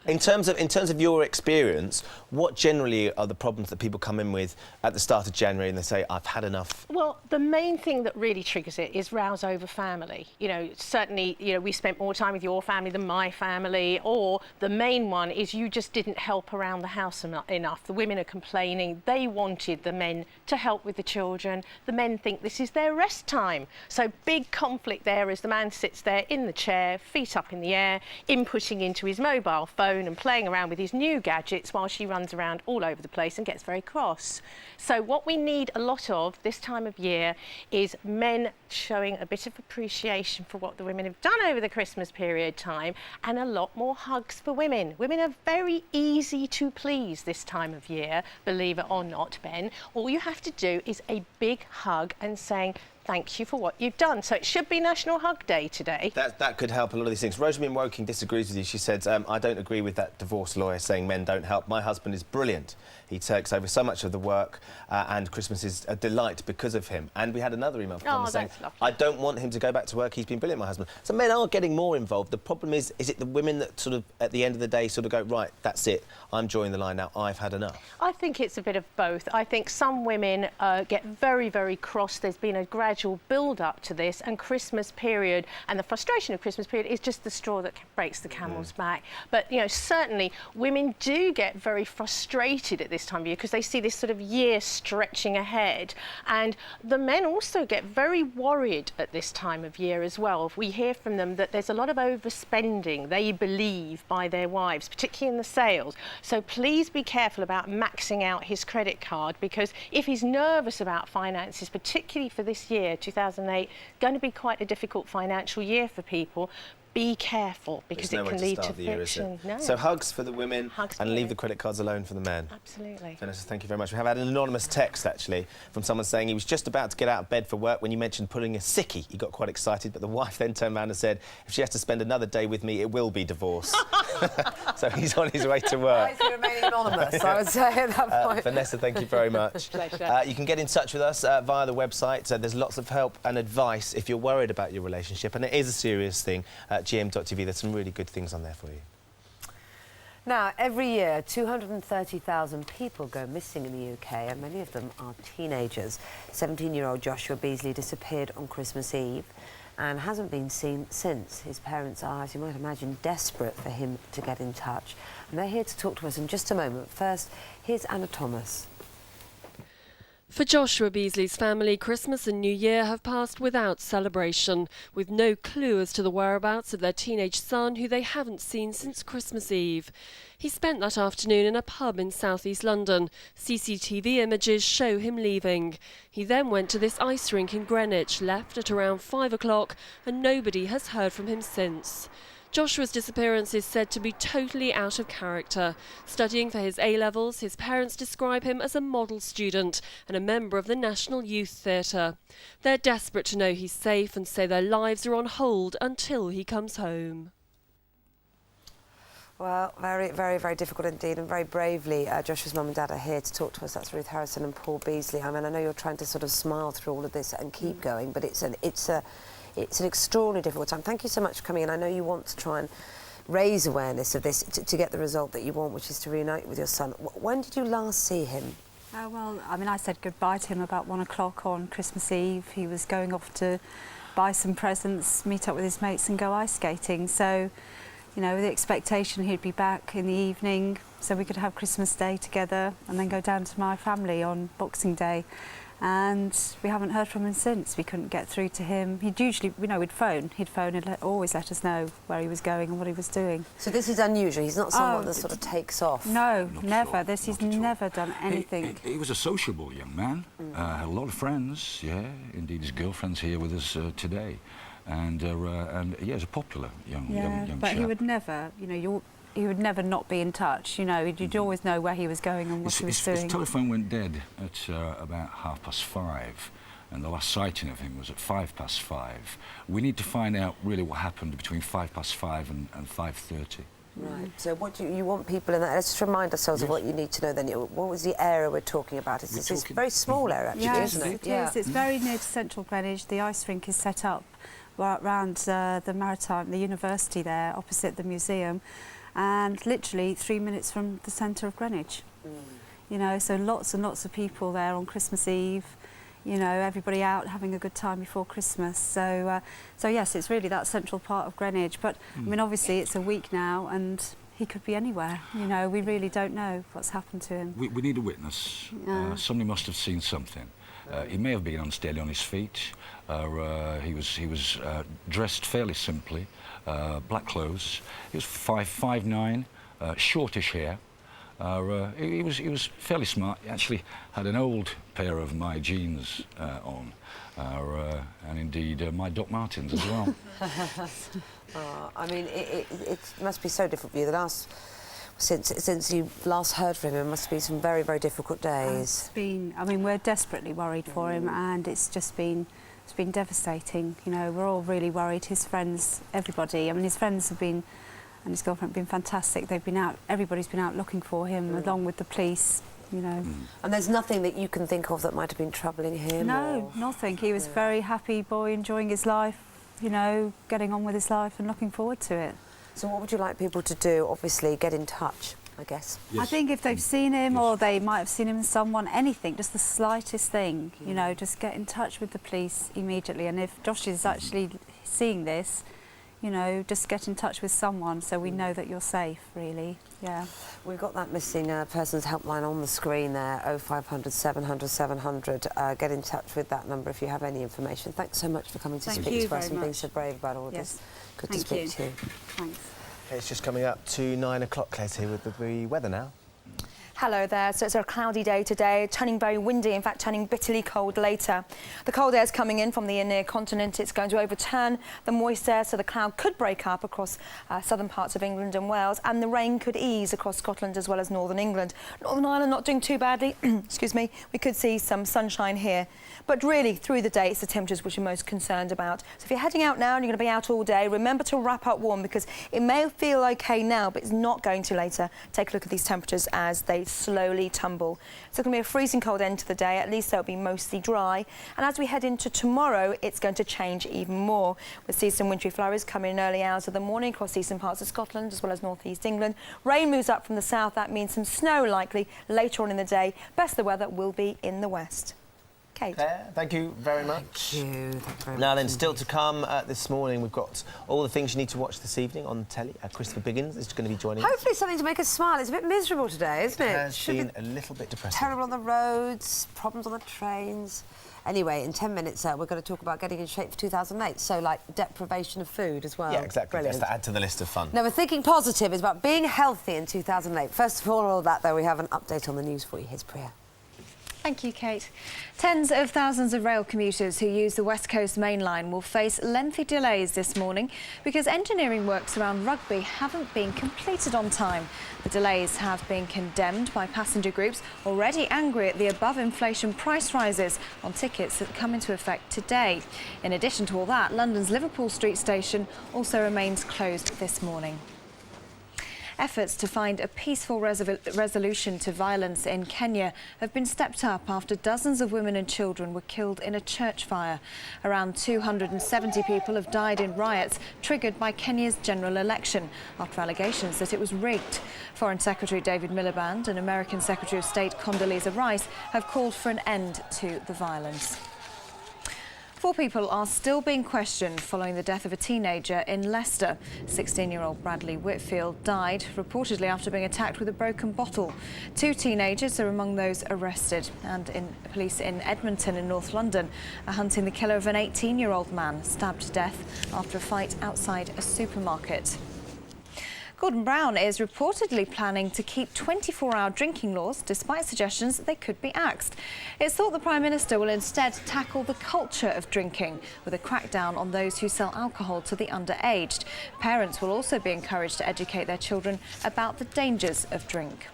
In terms of your experience, what generally are the problems that people come in with at the start of January and they say, I've had enough? Well, the main thing that really triggers it is rows over family. You know, certainly, you know, we spent more time with your family than my family, or the main one is you just didn't help around the house enough. The women are complaining. They wanted the men to help with the children. The men think this is their rest time. So big conflict there as the man sits there in the chair, feet up in the air, inputting into his mobile phone, phone and playing around with his new gadgets while she runs around all over the place and gets very cross. So what we need a lot of this time of year is men showing a bit of appreciation for what the women have done over the Christmas period time, and a lot more hugs for women. Women are very easy to please this time of year, believe it or not, Ben. All you have to do is a big hug and saying, thank you for what you've done. So it should be National Hug Day today. That could help a lot of these things. Rosamund Woking disagrees with you. She said, I don't agree with that divorce lawyer saying men don't help. My husband is brilliant. He takes over so much of the work and Christmas is a delight because of him. And we had another email from someone saying, I don't want him to go back to work. He's been brilliant, my husband. So men are getting more involved. The problem is it the women that sort of, at the end of the day, sort of go, right, that's it. I'm drawing the line now. I've had enough. I think it's a bit of both. I think some women get very, very cross. There's been a gradual build-up to this, and Christmas period and the frustration of Christmas period is just the straw that breaks the camel's back. But, you know, certainly women do get very frustrated at this time of year because they see this sort of year stretching ahead. And the men also get very worried at this time of year as well. We hear from them that there's a lot of overspending, they believe, by their wives, particularly in the sales. So please be careful about maxing out his credit card, because if he's nervous about finances, particularly for this year, 2008, going to be quite a difficult financial year for people. Be careful, because it can lead to friction. No. So hugs for the women and leave the credit cards alone for the men. Absolutely. Vanessa, thank you very much. We have had an anonymous text, actually, from someone saying he was just about to get out of bed for work when you mentioned putting a sickie. He got quite excited, but the wife then turned around and said, if she has to spend another day with me, it will be divorce. So he's on his way to work. Why is he remaining anonymous, I would say, at that point. Vanessa, thank you very much. Pleasure. You can get in touch with us via the website. There's lots of help and advice if you're worried about your relationship, and it is a serious thing. Gm.tv, there's some really good things on there for you. Now, every year, 230,000 people go missing in the UK, and many of them are teenagers. 17-year-old Joshua Beasley disappeared on Christmas Eve and hasn't been seen since. His parents are, as you might imagine, desperate for him to get in touch. And they're here to talk to us in just a moment. First, here's Anna Thomas. For Joshua Beasley's family, Christmas and New Year have passed without celebration, with no clue as to the whereabouts of their teenage son, who they haven't seen since Christmas Eve. He spent that afternoon in a pub in southeast London. CCTV images show him leaving. He then went to this ice rink in Greenwich, left at around 5 o'clock, and nobody has heard from him since. Joshua's disappearance is said to be totally out of character. Studying for his A-levels, his parents describe him as a model student and a member of the National Youth Theatre. They're desperate to know he's safe and say their lives are on hold until he comes home. Well, very, very, very difficult indeed, and very bravely, Joshua's mum and dad are here to talk to us. That's Ruth Harrison and Paul Beasley. I mean, I know you're trying to sort of smile through all of this and keep going, but it's an extraordinarily difficult time. Thank you so much for coming in. I know you want to try and raise awareness of this to get the result that you want, which is to reunite with your son. When did you last see him? Well, I mean, I said goodbye to him about 1 o'clock on Christmas Eve. He was going off to buy some presents, meet up with his mates and go ice skating. So, you know, with the expectation he'd be back in the evening so we could have Christmas Day together and then go down to my family on Boxing Day. And we haven't heard from him since. We couldn't get through to him. He'd usually, you know, he'd phone and always let us know where he was going and what he was doing. So this is unusual. He's not someone that sort of takes off. No, never. He's never done anything. He was a sociable young man. Had a lot of friends. Yeah, indeed, his girlfriend's here with us today, and yeah, he's a popular young but chap. he would never, you know, he would never not be in touch, you know. You'd always know where he was going and what he was doing. His telephone went dead at about 5:30, and the last sighting of him was at 5:05. We need to find out really what happened between 5:05 and 5:30. Right. So what do you want people in that? Let's just remind ourselves of what you need to know then. What was the area we're talking about? It's a very small area, actually, isn't it? Yes, it is. It's very near to central Greenwich. The ice rink is set up right around the university there, opposite the museum, and literally 3 minutes from the centre of Greenwich. You know, so lots and lots of people there on Christmas Eve, you know, everybody out having a good time before Christmas. So yes, it's really that central part of Greenwich. But, I mean, obviously it's a week now and he could be anywhere. You know, we really don't know what's happened to him. We need a witness. Somebody must have seen something. He may have been unsteady on his feet. He was dressed fairly simply, black clothes. He was 5'9", shortish hair. He was fairly smart. He actually had an old pair of my jeans on, and indeed my Doc Martens as well. I mean, it must be so difficult for you. Since you last heard from him, it must be some very, very difficult days. I mean, we're desperately worried for him, and it's been devastating. You know, we're all really worried. His friends, everybody. I mean, his friends have been, and his girlfriend have been fantastic. They've been out. Everybody's been out looking for him, along with the police. You know. And there's nothing that you can think of that might have been troubling him. No, nothing. He was a very happy boy, enjoying his life. You know, getting on with his life and looking forward to it. So what would you like people to do? Obviously, get in touch, I guess. Yes. I think if they've seen him or they might have seen him in someone, anything, just the slightest thing, you know, just get in touch with the police immediately. And if Josh is actually seeing this, you know, just get in touch with someone so we know that you're safe, really. Yeah. We've got that missing persons helpline on the screen there, 0500 700 700. Get in touch with that number if you have any information. Thanks so much for coming to speak to us and being so brave about all this. Good to speak to you. Thanks. Okay, it's just coming up to 9 o'clock, Claire's here with the weather now. Hello there. So it's a cloudy day today, turning very windy, in fact turning bitterly cold later. The cold air is coming in from the near continent. It's going to overturn the moist air, so the cloud could break up across southern parts of England and Wales, and the rain could ease across Scotland as well as northern England. Northern Ireland not doing too badly. Excuse me. We could see some sunshine here. But really, through the day, it's the temperatures which you're most concerned about. So if you're heading out now and you're going to be out all day, remember to wrap up warm, because it may feel OK now, but it's not going to later. Take a look at these temperatures as they slowly tumble. It's going to be a freezing cold end to the day. At least it'll be mostly dry. And as we head into tomorrow, it's going to change even more. We'll see some wintry flurries coming in early hours of the morning across eastern parts of Scotland as well as northeast England. Rain moves up from the south. That means some snow likely later on in the day. Best of the weather will be in the west. Kate. Claire, thank you very much. Thank you. Now then, still to come this morning, we've got all the things you need to watch this evening on telly. Christopher Biggins is going to be joining us. Hopefully something to make us smile. It's a bit miserable today, isn't it? It has been a little bit depressing. Terrible on the roads, problems on the trains. Anyway, in 10 minutes, we're going to talk about getting in shape for 2008. So, like, deprivation of food as well. Yeah, exactly. Brilliant. Just to add to the list of fun. Now, we're thinking positive. It's about being healthy in 2008. First of all of that, though, we have an update on the news for you. Here's Priya. Thank you, Kate. Tens of thousands of rail commuters who use the West Coast Main Line will face lengthy delays this morning because engineering works around Rugby haven't been completed on time. The delays have been condemned by passenger groups already angry at the above-inflation price rises on tickets that come into effect today. In addition to all that, London's Liverpool Street station also remains closed this morning. Efforts to find a peaceful resolution to violence in Kenya have been stepped up after dozens of women and children were killed in a church fire. Around 270 people have died in riots triggered by Kenya's general election after allegations that it was rigged. Foreign Secretary David Miliband and American Secretary of State Condoleezza Rice have called for an end to the violence. 4 people are still being questioned following the death of a teenager in Leicester. 16-year-old Bradley Whitfield died, reportedly after being attacked with a broken bottle. 2 teenagers are among those arrested, and police in Edmonton in North London are hunting the killer of an 18-year-old man stabbed to death after a fight outside a supermarket. Gordon Brown is reportedly planning to keep 24-hour drinking laws, despite suggestions that they could be axed. It's thought the Prime Minister will instead tackle the culture of drinking, with a crackdown on those who sell alcohol to the underaged. Parents will also be encouraged to educate their children about the dangers of drink.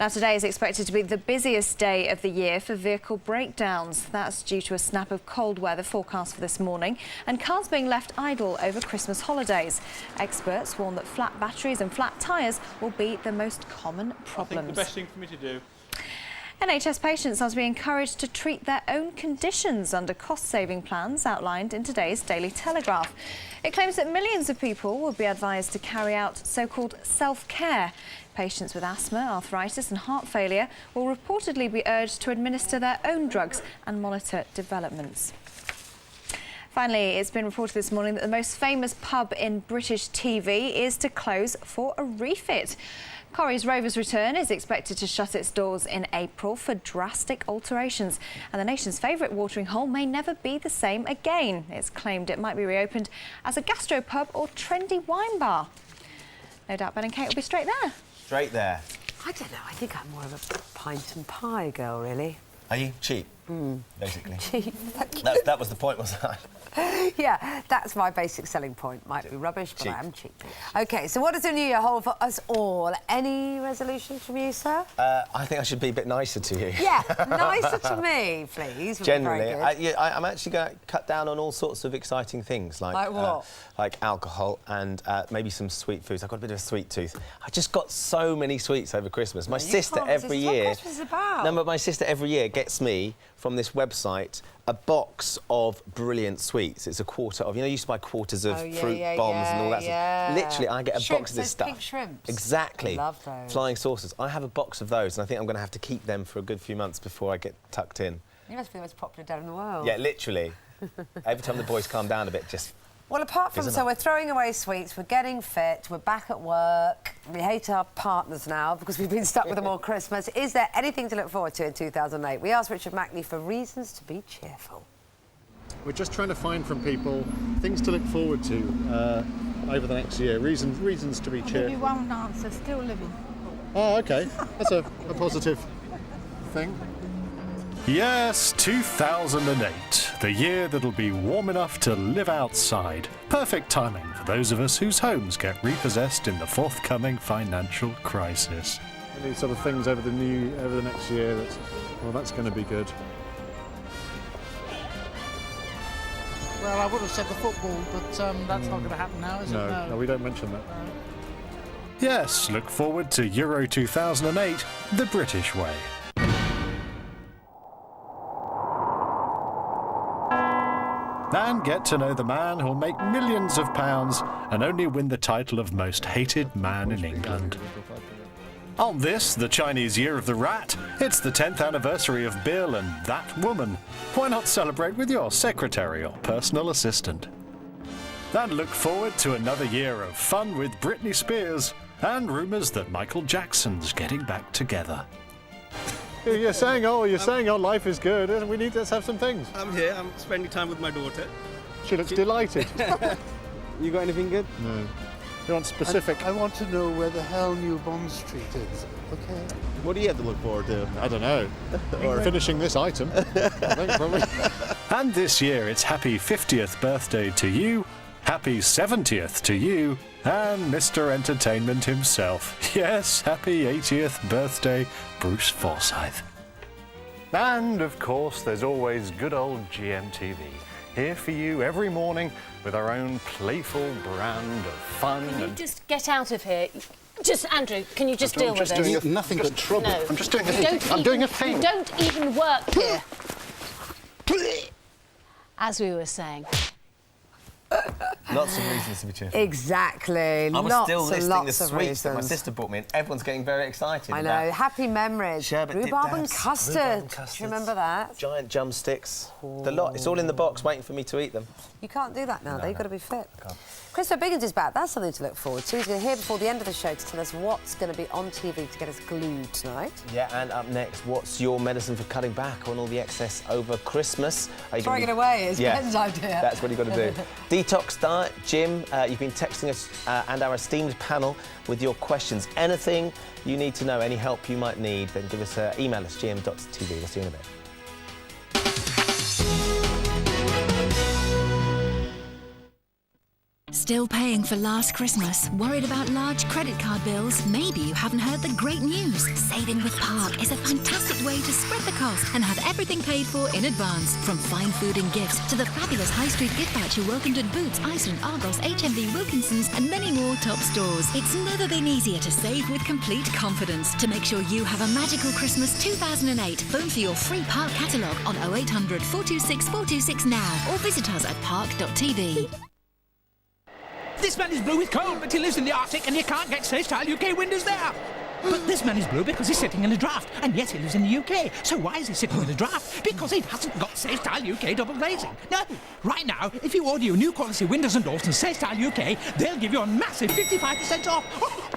Now, today is expected to be the busiest day of the year for vehicle breakdowns. That's due to a snap of cold weather forecast for this morning and cars being left idle over Christmas holidays. Experts warn that flat batteries and flat tyres will be the most common problems. I think the best thing for me to do. NHS patients are to be encouraged to treat their own conditions under cost-saving plans outlined in today's Daily Telegraph. It claims that millions of people will be advised to carry out so-called self-care. Patients with asthma, arthritis and heart failure will reportedly be urged to administer their own drugs and monitor developments. Finally, it's been reported this morning that the most famous pub in British TV is to close for a refit. Corrie's Rovers Return is expected to shut its doors in April for drastic alterations, and the nation's favourite watering hole may never be the same again. It's claimed it might be reopened as a gastropub or trendy wine bar. No doubt Ben and Kate will be straight there. Straight there. I don't know. I think I'm more of a pint and pie girl, really. Are you cheap? Basically. Cheap. That was the point, wasn't it? Yeah, that's my basic selling point. Might be rubbish, but I am cheap. OK, so what does the new year hold for us all? Any resolutions from you, sir? I think I should be a bit nicer to you. Yeah, nicer to me, please. Generally, I'm actually going to cut down on all sorts of exciting things, like what? Like alcohol and maybe some sweet foods. I've got a bit of a sweet tooth. I just got so many sweets over Christmas. My sister every year. This is what Christmas is about. No, but my sister every year gets me from this website a box of brilliant sweets. It's a quarter of, you used to buy quarters of fruit bombs and all that stuff. Literally, I get a box of this stuff. Pink shrimps. Exactly. Love those. Flying saucers. I have a box of those, and I think I'm going to have to keep them for a good few months before I get tucked in. You must be the most popular dad in the world. Yeah, literally. Every time the boys calm down a bit, just... Well, apart from, so we're throwing away sweets, we're getting fit, we're back at work, we hate our partners now because we've been stuck with them all Christmas. Is there anything to look forward to in 2008? We asked Richard Mackney for reasons to be cheerful. We're just trying to find from people things to look forward to over the next year, reasons to be cheerful. I'll give you one answer, still living. Oh, OK. That's a positive thing. Yes, 2008, the year that'll be warm enough to live outside. Perfect timing for those of us whose homes get repossessed in the forthcoming financial crisis. Any sort of things over the next year that's going to be good. Well, I would have said the football, but that's not going to happen now, is it? No, we don't mention that. Yes, look forward to Euro 2008 the British way. And get to know the man who'll make millions of pounds and only win the title of most hated man in England. On this, the Chinese Year of the Rat, it's the 10th anniversary of Bill and that woman. Why not celebrate with your secretary or personal assistant? And look forward to another year of fun with Britney Spears and rumours that Michael Jackson's getting back together. You're saying, life is good. Let's have some things. I'm here. I'm spending time with my daughter. She looks delighted. You got anything good? No. You want specific? I want to know where the hell New Bond Street is. Okay. What do you have to look forward to? I don't know. Or finishing this item. I think probably. And this year it's happy 50th birthday to you, happy 70th to you, and Mr. Entertainment himself. Yes, happy 80th birthday, Bruce Forsyth. And, of course, there's always good old Gmtv, here for you every morning with our own playful brand of fun. Can you just get out of here? Just, Andrew, can you just deal with this? I'm just doing nothing but trouble. No. I'm just doing a thing. I'm doing a thing. You don't even work here. As we were saying. Lots of reasons to be cheerful. Exactly. I was still listing the sweets reasons that my sister bought me, and everyone's getting very excited. I know. Happy memories. Sherbet Rhubarb dip and dabs, custard. rhubarb and Do custards, you remember that? Giant drumsticks. The lot. It's all in the box, waiting for me to eat them. You can't do that now, though. You've got to be fit. Can't. Christopher Biggins is back. That's something to look forward to. He's here before the end of the show to tell us what's going to be on TV to get us glued tonight. Yeah, and up next, what's your medicine for cutting back on all the excess over Christmas? Throwing it away is Ben's idea. That's what you've got to do. Detox diet, Jim, you've been texting us and our esteemed panel with your questions. Anything you need to know, any help you might need, then give us email us, gm.tv. We'll see you in a bit. Still paying for last Christmas? Worried about large credit card bills? Maybe you haven't heard the great news. Saving with Park is a fantastic way to spread the cost and have everything paid for in advance. From fine food and gifts to the fabulous high street gift voucher welcomed at Boots, Iceland, Argos, HMV, Wilkinson's and many more top stores. It's never been easier to save with complete confidence. To make sure you have a magical Christmas 2008, phone for your free Park catalogue on 0800 426 426 now or visit us at park.tv. This man is blue with cold, but he lives in the Arctic and you can't get safe-style UK windows there. But this man is blue because he's sitting in a draft, and yes, he lives in the UK. So why is he sitting in a draft? Because he hasn't got safe-style UK double glazing. No, right now, if you order your new quality windows and doors from Safe-Style UK, they'll give you a massive 55% off. Oh!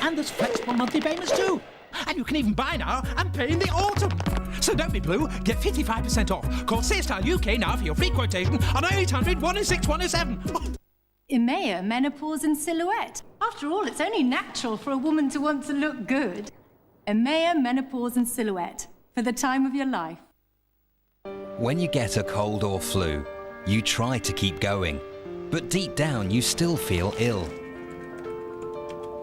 And there's flexible monthly payments too. And you can even buy now and pay in the autumn. So don't be blue, get 55% off. Call Safe-Style UK now for your free quotation on 0800 106 107. Emea, menopause and silhouette. After all, it's only natural for a woman to want to look good. Emea Menopause and Silhouette, for the time of your life. When you get a cold or flu, you try to keep going, but deep down you still feel ill.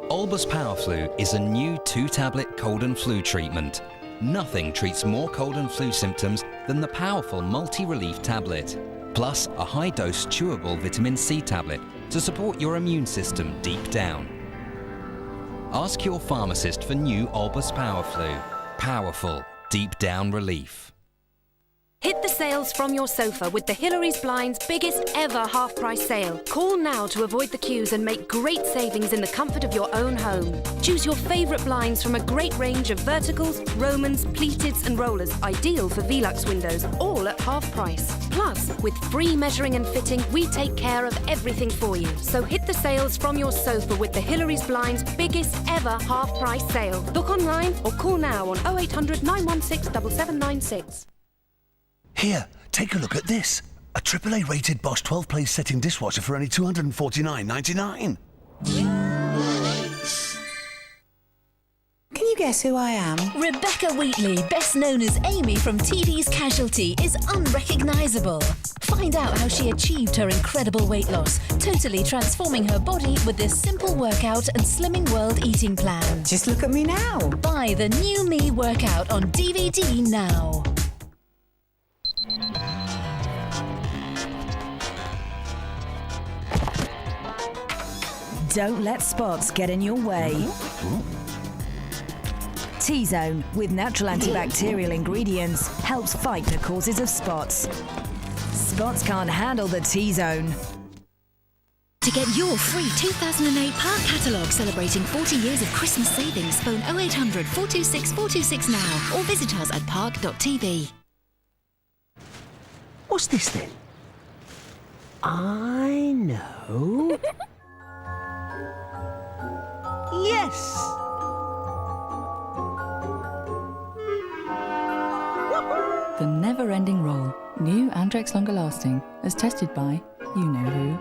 Olbus Power Flu is a new 2-tablet cold and flu treatment. Nothing treats more cold and flu symptoms than the powerful multi-relief tablet, plus a high-dose chewable vitamin C tablet to support your immune system deep down. Ask your pharmacist for new Olbus Power Flu. Powerful, deep down relief. Hit the sales from your sofa with the Hillary's Blinds biggest ever half-price sale. Call now to avoid the queues and make great savings in the comfort of your own home. Choose your favourite blinds from a great range of verticals, Romans, pleateds and rollers, ideal for Velux windows, all at half price. Plus, with free measuring and fitting, we take care of everything for you. So hit the sales from your sofa with the Hillary's Blinds biggest ever half-price sale. Book online or call now on 0800 916 7796. Here, take a look at this. A AAA rated Bosch 12-place setting dishwasher for only $249.99. Can you guess who I am? Rebecca Wheatley, best known as Amy from TV's Casualty, is unrecognisable. Find out how she achieved her incredible weight loss, totally transforming her body with this simple workout and Slimming World eating plan. Just look at me now. Buy the new Me workout on DVD now. Don't let spots get in your way. T-Zone, with natural antibacterial ingredients, helps fight the causes of spots. Spots can't handle the T-Zone. To get your free 2008 Park catalogue celebrating 40 years of Christmas savings, phone 0800 426 426 now or visit us at park.tv. What's this then? I know. Yes! The never-ending roll. New Andrex Longer Lasting, as tested by you know who.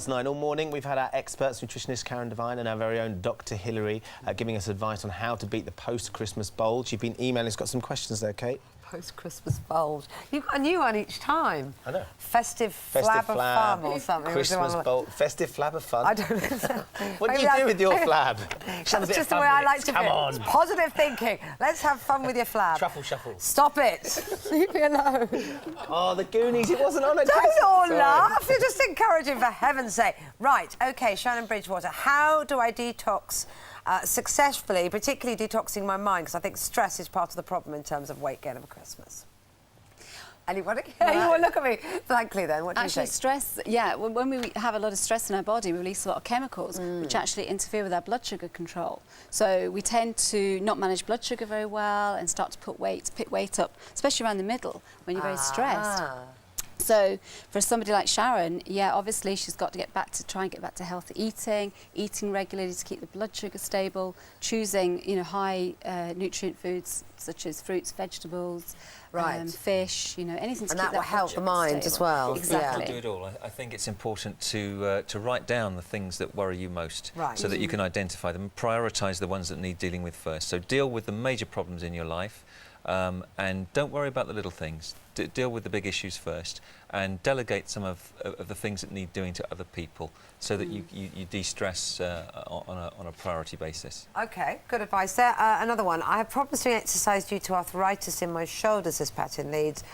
9 all morning. We've had our experts, nutritionist Karen Devine and our very own Dr. Hillary giving us advice on how to beat the post-Christmas bulge. You've been emailing us, got some questions there, Kate. Post-Christmas bulge. You've got a new one each time. I know. Festive flab of fun or something. Christmas bulge. Festive flab of fun. I don't know. What do you do with your flab? That's just the way I like to be. Come on. It's positive thinking. Let's have fun with your flab. Truffle shuffle. Stop it. Leave me alone. Oh, the Goonies. It wasn't on a Don't all laugh. You're just encouraging, for heaven's sake. Right, OK, Shannon Bridgewater, how do I detox successfully, particularly detoxing my mind, because I think stress is part of the problem in terms of weight gain over Christmas? Anybody? Anyone look at me blankly then. What do you Actually, think? stress, yeah, when we have a lot of stress in our body, we release a lot of chemicals which actually interfere with our blood sugar control. So we tend to not manage blood sugar very well and start to pick weight up, especially around the middle when you're very stressed. So for somebody like Sharon, yeah, obviously she's got to try and get back to healthy eating regularly to keep the blood sugar stable, choosing, you know, high nutrient foods such as fruits, vegetables, fish, you know, anything to keep that will help the mind as well. Exactly. Do it all. I think it's important to write down the things that worry you most, so that you can identify them, prioritise the ones that need dealing with first. So deal with the major problems in your life. And don't worry about the little things. Deal with the big issues first, and delegate some of the things that need doing to other people, so that you de-stress on a priority basis. OK, good advice there. Another one. I have problems doing exercise due to arthritis in my shoulders, says Pat in Leeds.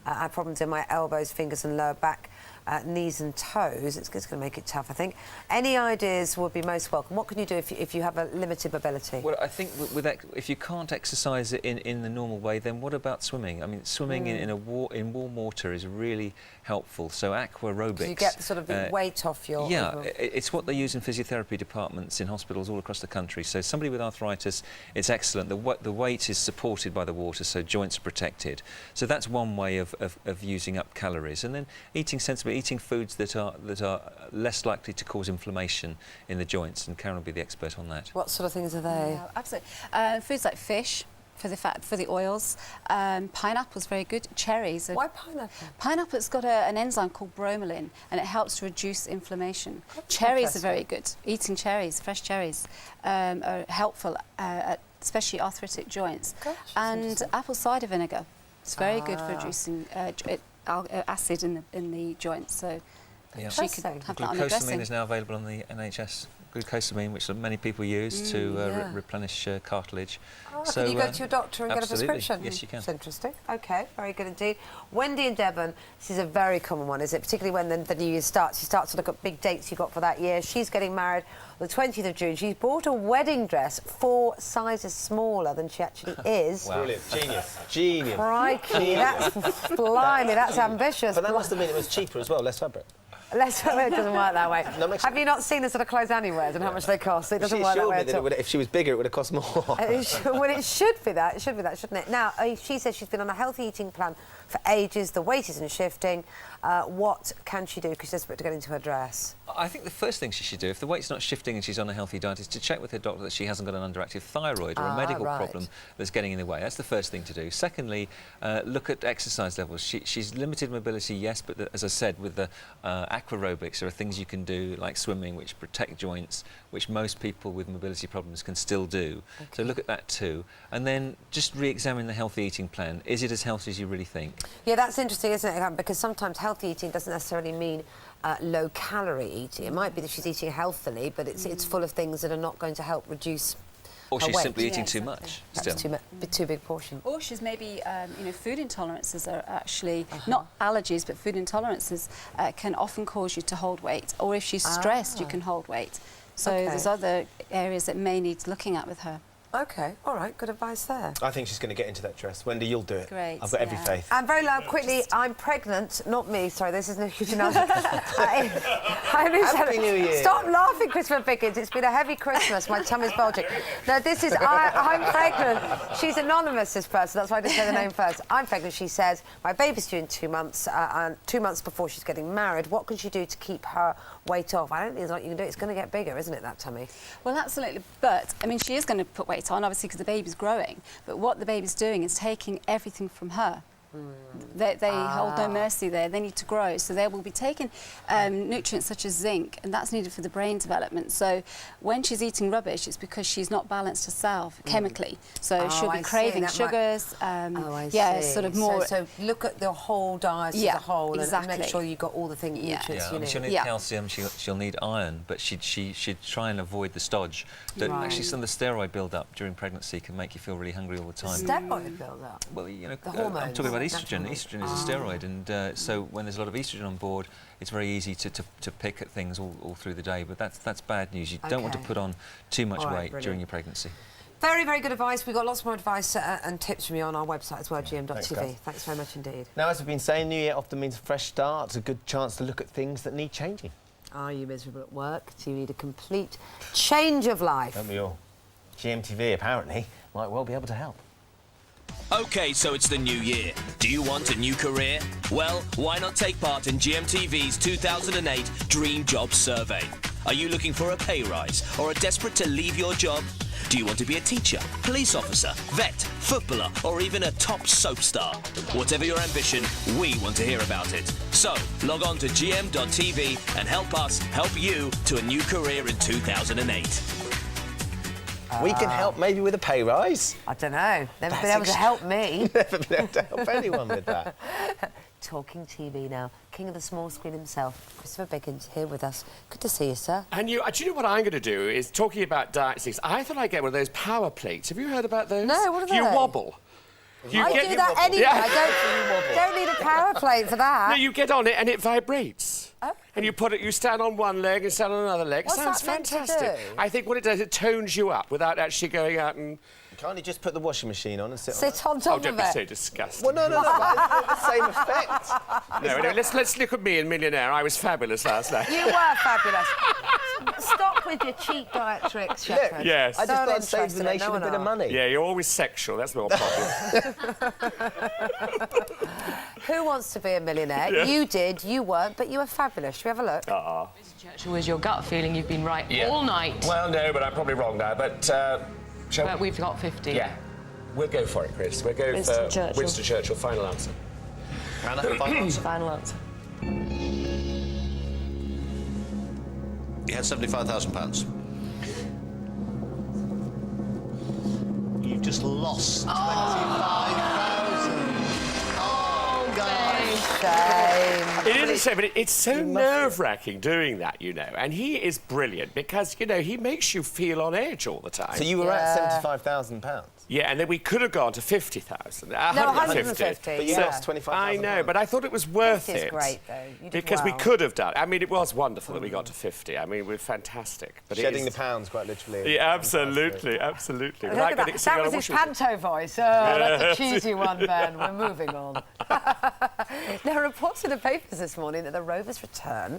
I have problems in my elbows, fingers and lower back, knees and toes. It's going to make it tough, I think. Any ideas would be most welcome. What can you do if you have a limited mobility? Well, I think if you can't exercise it in the normal way, then what about swimming? I mean, swimming in warm water is really helpful. So aqua aerobics. So you get sort of the weight off your... Yeah, it's what they use in physiotherapy departments in hospitals all across the country. So somebody with arthritis, it's excellent. The weight is supported by the water, so joints are protected. So that's one way of using up calories. And then eating sensibly, eating foods that are less likely to cause inflammation in the joints, and Karen will be the expert on that. What sort of things are they? Yeah, absolutely. Foods like fish, for the fat, for the oils. Pineapple's very good. Cherries. Why pineapple? Pineapple's got an enzyme called bromelain, and it helps to reduce inflammation. Cherries are very good. Eating cherries, fresh cherries, are helpful, especially arthritic joints. Gosh, and apple cider vinegar. It's very good for reducing acid in the joints. So she could have that on her dressing. Glucosamine is now available on the NHS. Glucosamine, which many people use to replenish cartilage. So can you go to your doctor and get a prescription? Yes, you can. That's interesting. OK, very good indeed. Wendy in Devon, this is a very common one, is it? Particularly when the new year starts. You start to look at big dates you've got for that year. She's getting married on the 20th of June. She's bought a wedding dress 4 sizes smaller than she actually is. Wow. Brilliant. Genius. Genius. Crikey, that's blimey, that's ambitious. But that must have meant it was cheaper as well, less fabric. It doesn't work that way. Have you not seen the sort of clothes Annie wears and how much they cost? It doesn't work that way at all. If she was bigger, it would have cost more. Well, it should be that. It should be that, shouldn't it? Now, she says she's been on a healthy eating plan for ages. The weight isn't shifting. What can she do? Because she's desperate to get into her dress. I think the first thing she should do, if the weight's not shifting and she's on a healthy diet, is to check with her doctor that she hasn't got an underactive thyroid or a medical problem that's getting in the way. That's the first thing to do. Secondly, look at exercise levels. She's limited mobility, yes, but as I said, with the aquarobics, there are things you can do, like swimming, which protect joints, which most people with mobility problems can still do. Okay. So look at that too. And then just re-examine the healthy eating plan. Is it as healthy as you really think? Yeah, that's interesting, isn't it? Because sometimes healthy eating doesn't necessarily mean low-calorie eating. It might be that she's eating healthily, but it's full of things that are not going to help reduce or she's weight. simply eating too much. Still. Too big portion. Or she's maybe, food intolerances are actually, not allergies, but food intolerances can often cause you to hold weight. Or if she's stressed, you can hold weight. So there's other areas that may need looking at with her. OK, all right, good advice there. I think she's going to get into that dress. Wendy, you'll do it. Great. I've got every faith. And very loud, quickly, I'm pregnant. Not me, sorry, this isn't a huge announcement. Happy New Year. Stop laughing, Christopher Pickens. It's been a heavy Christmas. My tummy's bulging. No, this is, I'm pregnant. She's anonymous, this person. That's why I didn't say the name first. I'm pregnant, she says. My baby's due in 2 months, and 2 months before she's getting married. What can she do to keep her weight off? I don't think there's not you can do. It's going to get bigger, isn't it, that tummy? Well, absolutely. But, I mean, she is going to put weight on, obviously, because the baby's growing. But what the baby's doing is taking everything from her. They hold no mercy there. They need to grow. So they will be taking nutrients such as zinc, and that's needed for the brain development. So when she's eating rubbish, it's because she's not balanced herself chemically. So she'll be craving sugars. Sort of more. So look at the whole diet as a whole and make sure you've got all the nutrients you need. She'll need calcium, she'll need iron, but she should try and avoid the stodge. Actually, some of the steroid build-up during pregnancy can make you feel really hungry all the time. Steroid build-up? Well, the hormones. I'm talking about estrogen. Estrogen is a steroid, and so when there's a lot of estrogen on board, it's very easy to pick at things all through the day. But that's bad news. You don't want to put on too much weight during your pregnancy. Very, very good advice. We've got lots more advice and tips from you on our website as well, Gm.tv. Thanks very much indeed. Now, as we've been saying, New Year often means a fresh start. It's a good chance to look at things that need changing. Are you miserable at work? Do you need a complete change of life? Don't we all? Gmtv, apparently, might well be able to help. OK, so it's the new year. Do you want a new career? Well, why not take part in Gmtv's 2008 Dream Job Survey? Are you looking for a pay rise or are desperate to leave your job? Do you want to be a teacher, police officer, vet, footballer or even a top soap star? Whatever your ambition, we want to hear about it. So, log on to gm.tv and help us help you to a new career in 2008. We can help maybe with a pay rise. I don't know. Never been able to help me. Never been able to help anyone with that. Talking TV now. King of the small screen himself, Christopher Pickens, here with us. Good to see you, sir. And do you know what I'm going to do is, talking about diet sticks, I thought I'd get one of those power plates. Have you heard about those? No, what are they? You wobble. I do that anyway. I don't need a power plate for that. No, you get on it and it vibrates. Okay. And you stand on one leg and stand on another leg. What's Sounds that meant fantastic. to do? I think what it does, it tones you up without actually going out and... Can't you just put the washing machine on and sit on top of it? Oh, don't be so disgusting. Well, no, the same effect. No, anyway, let's look at me in Millionaire. I was fabulous last night. You were fabulous. Stop with your cheap diet tricks, Shepherd. Yes. I just thought I'd save the nation a bit of money. Yeah, you're always sexual. That's more problem. Who wants to be a millionaire? Yeah. You did. You weren't, but you were fabulous. Should we have a look? Mr. Churchill, was your gut feeling you've been right all night? Well, no, but I'm probably wrong now. But But we've got 50. Yeah. We'll go for it, Chris. We'll go Winston for Churchill. Winston Churchill. Final answer. Hannah, final answer. Final answer. He had £75,000. You've just lost 25,000. Oh, guys. It is a shame, but it's so nerve-wracking doing that, you know. And he is brilliant because, you know, he makes you feel on edge all the time. So you were at £75,000? Yeah, and then we could have gone to 50,000. No, 150. But you lost 25,000. I know, but I thought it was worth This it. is great, though. You did Because we well. could have done. I mean, it was wonderful that we got to 50. I mean, we're fantastic. But Shedding the pounds, quite literally. Yeah, absolutely, absolutely. Look at that. That was his panto voice. Oh, that's a cheesy one, Ben. We're moving on. There are reports in the papers this morning that the Rovers return.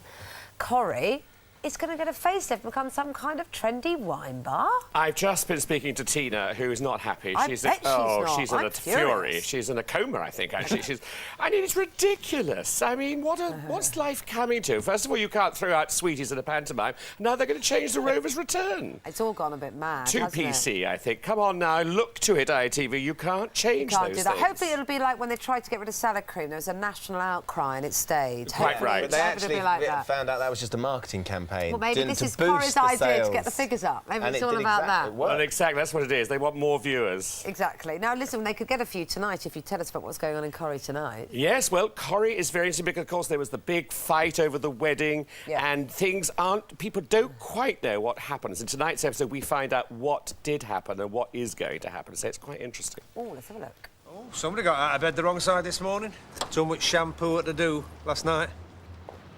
Corrie is going to get a facelift, become some kind of trendy wine bar. I've just been speaking to Tina, who is not happy. I She's bet she's not. she's in I'm a fury. furious. She's in a coma, I think. Actually, I mean, it's ridiculous. I mean, what's life coming to? First of all, you can't throw out sweeties in a pantomime. Now they're going to change the Rovers' return. It's all gone a bit mad. Too hasn't it? PC, I think. Come on now, look to it, ITV. You can't change Can't those do that. things. Hopefully it'll be like when they tried to get rid of salad cream. There was a national outcry and it stayed. Quite Hopefully right. But they it'll be actually like that. found out that was just a marketing campaign. Well, maybe to this is boost Corrie's the idea to sales. get the figures up. Maybe And it's it all did about exactly that. Well, exactly. That's what it is. They want more viewers. Exactly. Now, listen, they could get a few tonight if you tell us about what's going on in Corrie tonight. Yes, well, Corrie is very interesting because, of course, there was the big fight over the wedding and things aren't... People don't quite know what happens. In tonight's episode, we find out what did happen and what is going to happen. So it's quite interesting. Oh, let's have a look. Oh, somebody got out of bed the wrong side this morning. Too much shampoo to do last night.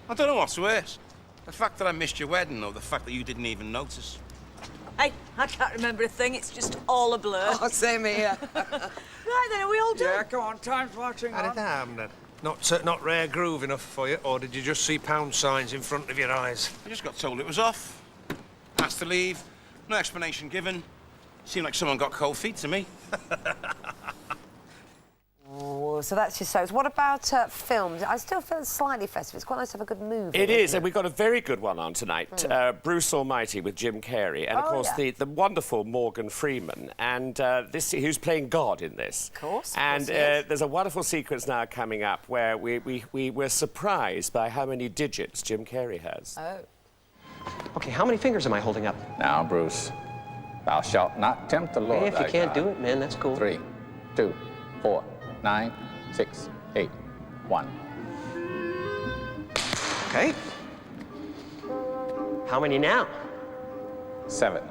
I don't know what's worse. The fact that I missed your wedding or the fact that you didn't even notice. Hey, I can't remember a thing. It's just all a blur. Oh, same here. Right then, are we all done? Yeah, come on, time's marching on. How did that happen then? Not rare groove enough for you, or did you just see pound signs in front of your eyes? I just got told it was off. Asked to leave. No explanation given. Seemed like someone got cold feet to me. Oh, so that's your soaps. What about films? I still feel slightly festive. It's quite nice to have a good movie. It is, isn't and we've got a very good one on tonight. Bruce Almighty with Jim Carrey, and of course the wonderful Morgan Freeman, and who's playing God in this. Of course. And there's a wonderful sequence now coming up where we were surprised by how many digits Jim Carrey has. Oh. Okay, how many fingers am I holding up? Now, Bruce, thou shalt not tempt the Lord. Hey, if you can't do it, man, that's cool. 3, 2, 4, 9, 6, 8, 1. Okay. How many now? 7.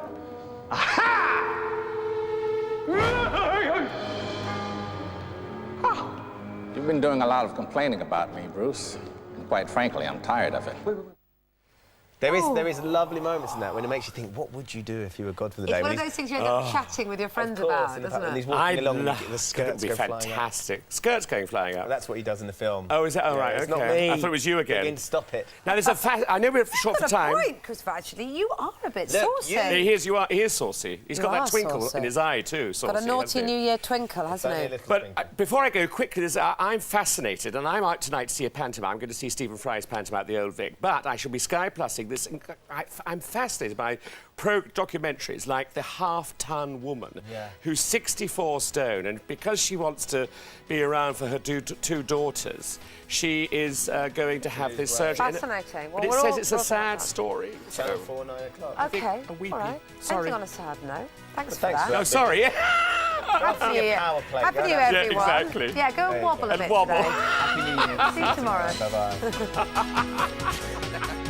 You've been doing a lot of complaining about me, Bruce. And quite frankly, I'm tired of it. There is lovely moments in that when it makes you think, what would you do if you were God for the day? It's one of those things you end up chatting with your friends about, doesn't And it? he's walking along, love the skirts it would go be flying fantastic. Skirts going flying up. That's what he does in the film. Oh, is that? Oh, right, It's okay. not me. I thought it was you again. Begin to stop it. Now, there's I know we're short for You've got time. a point, Christopher, actually. You are a bit Look, saucy. He is saucy. He's You got are that twinkle saucy. in his eye, too. Saucy, Got a naughty hasn't he? New Year twinkle, hasn't he? But before I go quickly, I'm fascinated, and I'm out tonight to see a pantomime. I'm going to see Stephen Fry's pantomime at the Old Vic. But I shall be Sky Plussing this. I'm fascinated by documentaries like The Half-Ton Woman, who's 64 stone, and because she wants to be around for her two daughters, she is going to have this surgery. Fascinating. But it says it's a sad story. Channel 4, 9 o'clock. OK, a weepy. all right. Sorry. Ending on a sad note. Thanks for thanks that. for No, sorry. Happy New Year. Power play. Happy New Year, Yeah, everyone. exactly. Yeah, go and wobble a And bit wobble. today. Happy New Year. See you tomorrow. Bye-bye.